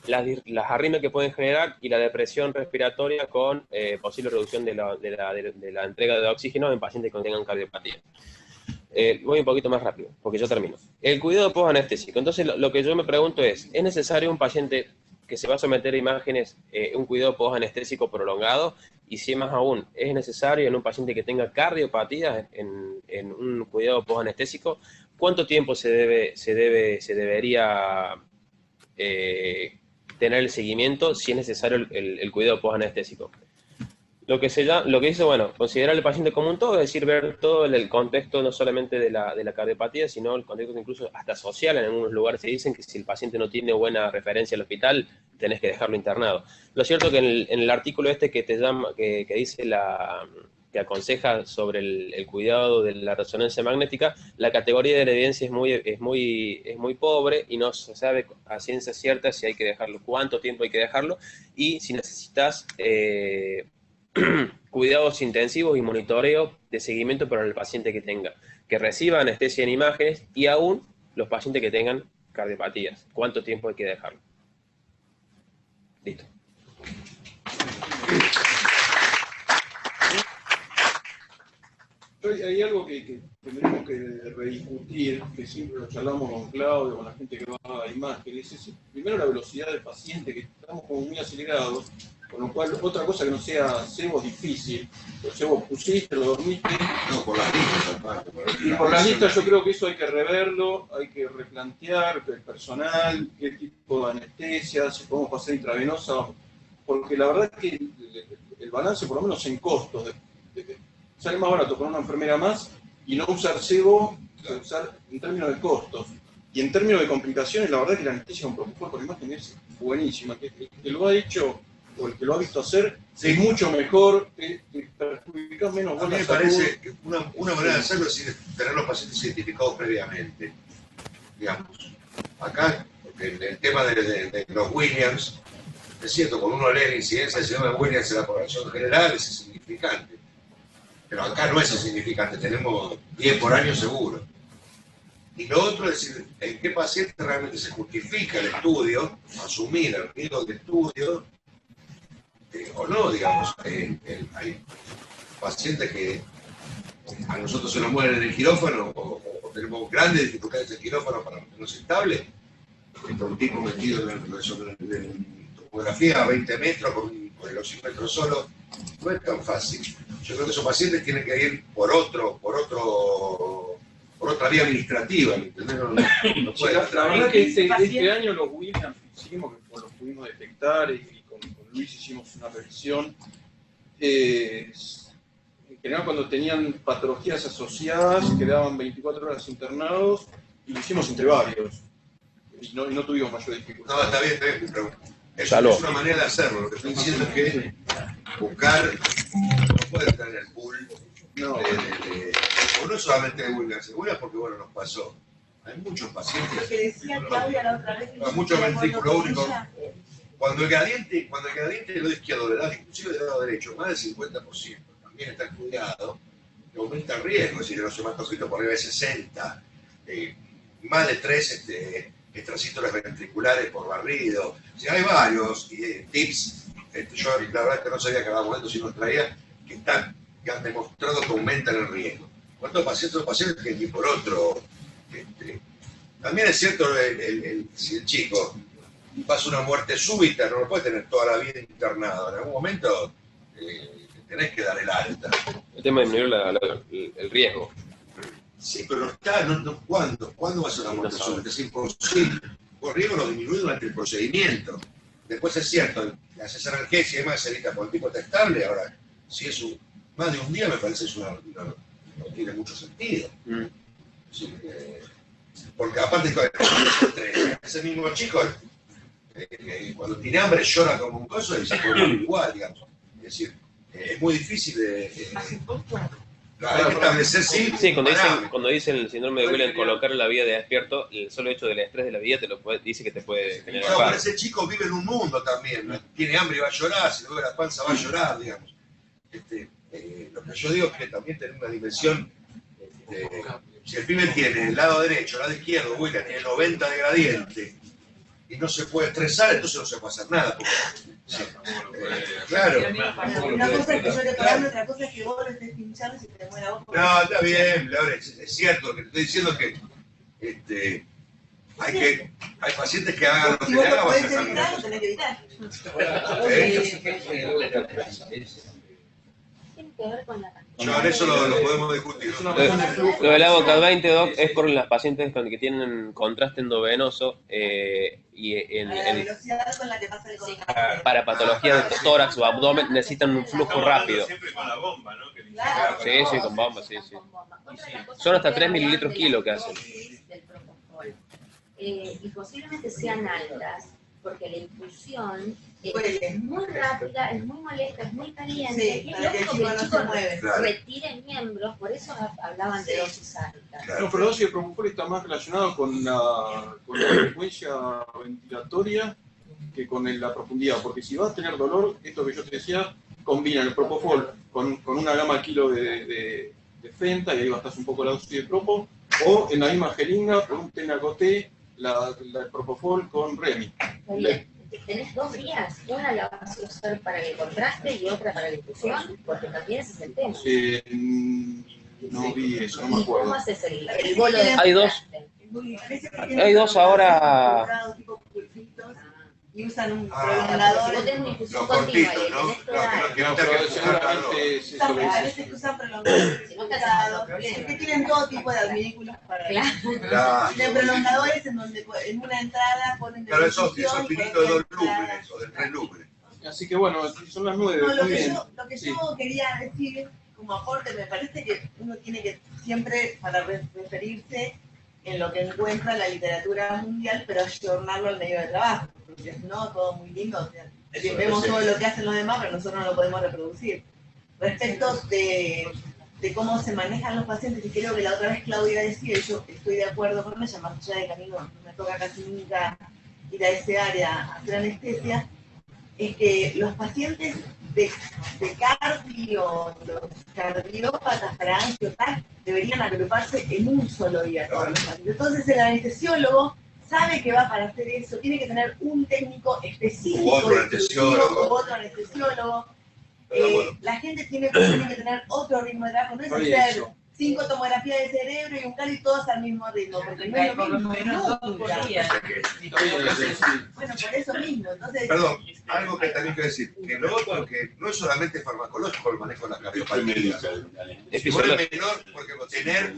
las arritmias que pueden generar y la depresión respiratoria con posible reducción de la entrega de oxígeno en pacientes que tengan cardiopatía. Voy un poquito más rápido, porque yo termino. El cuidado post-anestésico. Entonces, lo que yo me pregunto ¿es necesario un paciente que se va a someter a imágenes, un cuidado post-anestésico prolongado? Y si más aún, ¿es necesario en un paciente que tenga cardiopatía en un cuidado post-anestésico? ¿Cuánto tiempo se debería tener el seguimiento si es necesario el cuidado post-anestésico? Lo que dice, bueno, considerar el paciente como un todo, es decir, ver todo el contexto no solamente de la cardiopatía, sino el contexto incluso hasta social. En algunos lugares se dicen que si el paciente no tiene buena referencia al hospital, tenés que dejarlo internado. Lo cierto es que en el artículo que dice que aconseja sobre el cuidado de la resonancia magnética, la categoría de la evidencia es muy pobre y no se sabe a ciencia cierta si hay que dejarlo, cuánto tiempo hay que dejarlo, y si necesitas cuidados intensivos y monitoreo de seguimiento para el paciente que tenga, que reciba anestesia en imágenes, y aún los pacientes que tengan cardiopatías, cuánto tiempo hay que dejarlo. Listo. Hay algo que tendremos que rediscutir, que siempre lo charlamos con Claudio, con la gente que va a imágenes, es primero la velocidad del paciente, que estamos como muy acelerados, con lo cual otra cosa que no sea cebo es difícil. Los cebos pusiste, lo dormiste. No, por las listas aparte. Y por las listas yo creo que eso hay que reverlo, hay que replantear el personal, qué tipo de anestesia, si podemos pasar intravenosa, porque la verdad es que el balance, por lo menos en costos, sale más barato con una enfermera más y no usar cebo, usar en términos de costos. Y en términos de complicaciones, la verdad es que la anestesia con propofol por imagen es buenísima. Que lo ha hecho o el que lo ha visto hacer es mucho mejor, te perjudicas menos. A mí me parece que una manera de hacerlo es tener los pacientes identificados previamente. Digamos, acá, en el tema de los Williams, es cierto, cuando uno lee la incidencia del síndrome de Williams en la población general es insignificante. Pero acá no es insignificante, tenemos 10 por año seguro. Y lo otro es decir, en qué paciente realmente se justifica el estudio, asumir el riesgo de estudio, o no, digamos. Hay pacientes que a nosotros se nos mueren en el quirófano, o tenemos grandes dificultades en el quirófano para mantenernos estables. Un tipo metido en tomografía a 20 metros con el oxímetro solo, no es tan fácil. Yo creo que esos pacientes tienen que ir por otra vía administrativa, ¿me entendés? No puede la verdad que este año los Williams hicimos, que los pudimos detectar, y con Luis hicimos una revisión. En general, cuando tenían patologías asociadas, quedaban 24 horas internados, y lo hicimos entre varios. Y no tuvimos mayor dificultad. No, está bien, pero eso es una manera de hacerlo. Lo que estoy diciendo es que buscar, no puede estar en el pool. O no solamente de Williams, porque bueno, nos pasó. Hay muchos pacientes. Lo que decía Claudia la otra vez. Hay muchos ventrículos únicos. Cuando el gradiente del lado izquierdo le da, inclusive del lado derecho, más del 50%, también está estudiado, que aumenta el riesgo, es decir, los hematocritos por arriba de 60, más de 3 extrasístoles ventriculares por barrido. O sea, hay varios tips. Yo la verdad es que no sabía que cada momento si nos traía, que han demostrado que aumentan el riesgo. ¿Cuántos pacientes son pacientes que ni por otro? También es cierto, si el chico pasa una muerte súbita, no lo puede tener toda la vida internado. En algún momento tenés que dar el alta. El tema de disminuir el riesgo. Sí, pero está, ¿cuándo va a ser una muerte súbita? Es imposible. El riesgo lo disminuye durante el procedimiento. Después es cierto, la haces analgesia y demás se evita por el tipo está estable. Ahora, si es más de un día, me parece que no tiene mucho sentido. Sí, porque aparte, ese mismo chico, cuando tiene hambre, llora como un coso y se pone igual, digamos. Es decir, es muy difícil hay que establecer sí, cuando dicen el síndrome de Williams, colocar la vía de despierto, el solo hecho del estrés de la vía dice que te puede generar. No, pero ese chico vive en un mundo también, ¿no? Tiene hambre y va a llorar, si le duele la panza va a llorar, digamos. Lo que yo digo es que también tiene una dimensión. Si el pibe tiene el lado derecho, el lado izquierdo, Williams tiene 90 de gradiente y no se puede estresar, entonces no se puede hacer nada. Claro. Una cosa es que yo le estoy dando, otra cosa es que vos lo estés pinchando y se te muera vos. No, está bien, Laura, es cierto. Lo que te estoy diciendo es que hay pacientes que hagan lo que le haga, vas a sacar. Lo tenés que evitar. Yo en eso lo podemos discutir. Lo del AVOCAD 20, Doc, es por las pacientes que tienen contraste endovenoso y la velocidad con la que pasa el contraste. para patologías de tórax o abdomen necesitan un flujo rápido. Siempre con la bomba, ¿no? Sí, con bomba, sí. Son hasta 3 mililitros kilo que hacen. Y posiblemente sean altas, porque la infusión es muy rápida, es muy molesta, es muy caliente, Sí, y es para que el lógico chico que el no chico se mueve. Claro. retire miembros, por eso hablaban de dosis altas. Claro. No, pero la dosis de propofol está más relacionado con la frecuencia ventilatoria que con la profundidad, porque si vas a tener dolor, esto que yo te decía, combina el propofol con una gama al kilo de fenta, y ahí bastas un poco la dosis de propo, o en la misma jeringa, por un tenacoté, la propofol con Remi. Está bien. Tenés 2 vías, una la vas a usar para el contraste y otra para la infusión, porque también ese es el tema. No vi eso, no me ¿Y cómo acuerdo. haces el bolo de Hay dos. contraste? Hay dos ahora. Y usan un Si prolongador. vos tenés una infusión Los continua cortitos, y ¿no? tenés toda... Que no te Pero seguramente es eso. A veces que usan prolongadores. Si no te hacen tanto problema. Es que tienen todo tipo de adminículos para Claro. Tienen prolongadores en donde en una entrada ponen Claro, esos difusión y finitos ponen de 2 claro. lúmenes o de 3 lúmenes. Así que bueno, son las 9, No, muy bien. lo que Sí. yo quería decir como aporte, me parece que uno tiene que siempre, para referirse en lo que encuentra la literatura mundial, pero ayornarlo al medio de trabajo, porque si no, todo muy lindo, o sea, vemos todo lo que hacen los demás, pero nosotros no lo podemos reproducir. Respecto de cómo se manejan los pacientes, y creo que la otra vez Claudia decía, y yo estoy de acuerdo con ella, más allá de que a mí no me toca casi nunca ir a ese área a hacer anestesia, es que los pacientes de cardio, los cardiópatas para angiotal, deberían agruparse en un solo día. Entonces el anestesiólogo sabe que va para hacer eso, tiene que tener un técnico específico, U otro exclusivo, anestesiólogo. u otro anestesiólogo. Bueno. La gente tiene que tener otro ritmo de trabajo, no es Oye, hacer eso. 5 tomografías de cerebro y un cardio y todos al mismo ritmo, porque no es Por lo lo mismo, menos 2 por nunca. día. Bueno, por eso mismo, entonces... Perdón, algo que también quiero decir, que lo otro que no es solamente farmacológico el manejo de la cardiopatía. Si vos eres menor, por ejemplo, tener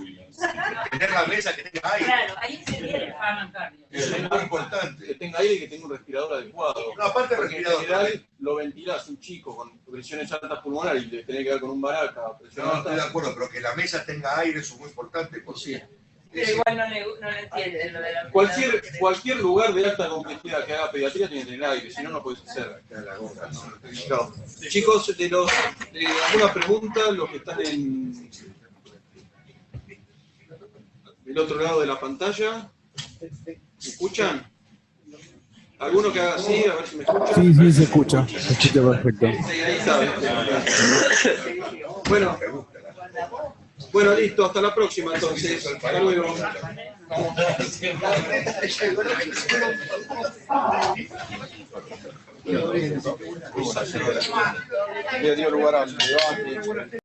la mesa que tenga aire, Claro, ahí sería el farmacardio. eso es muy Que importante. tenga aire y que tenga un respirador adecuado. No, aparte del Porque en respirador. general lo ventilás un chico con presiones altas pulmonares y le tenés que dar con un baraca, presión No, estoy de alta. acuerdo, pero que la mesa tenga aire eso es muy importante porque Sí. Pero igual no le entienden lo de la Cualquier lugar de alta complejidad que haga pediatría tiene que tener aire, si no, no puedes hacer. No. Chicos, ¿alguna pregunta? Los que están del otro lado de la pantalla. ¿Me escuchan? ¿Alguno que haga así? A ver si me escuchan. Sí, sí, se escucha perfecto. Ahí está. Bueno, listo, hasta la próxima entonces. Hasta luego. Le dio lugar al debate.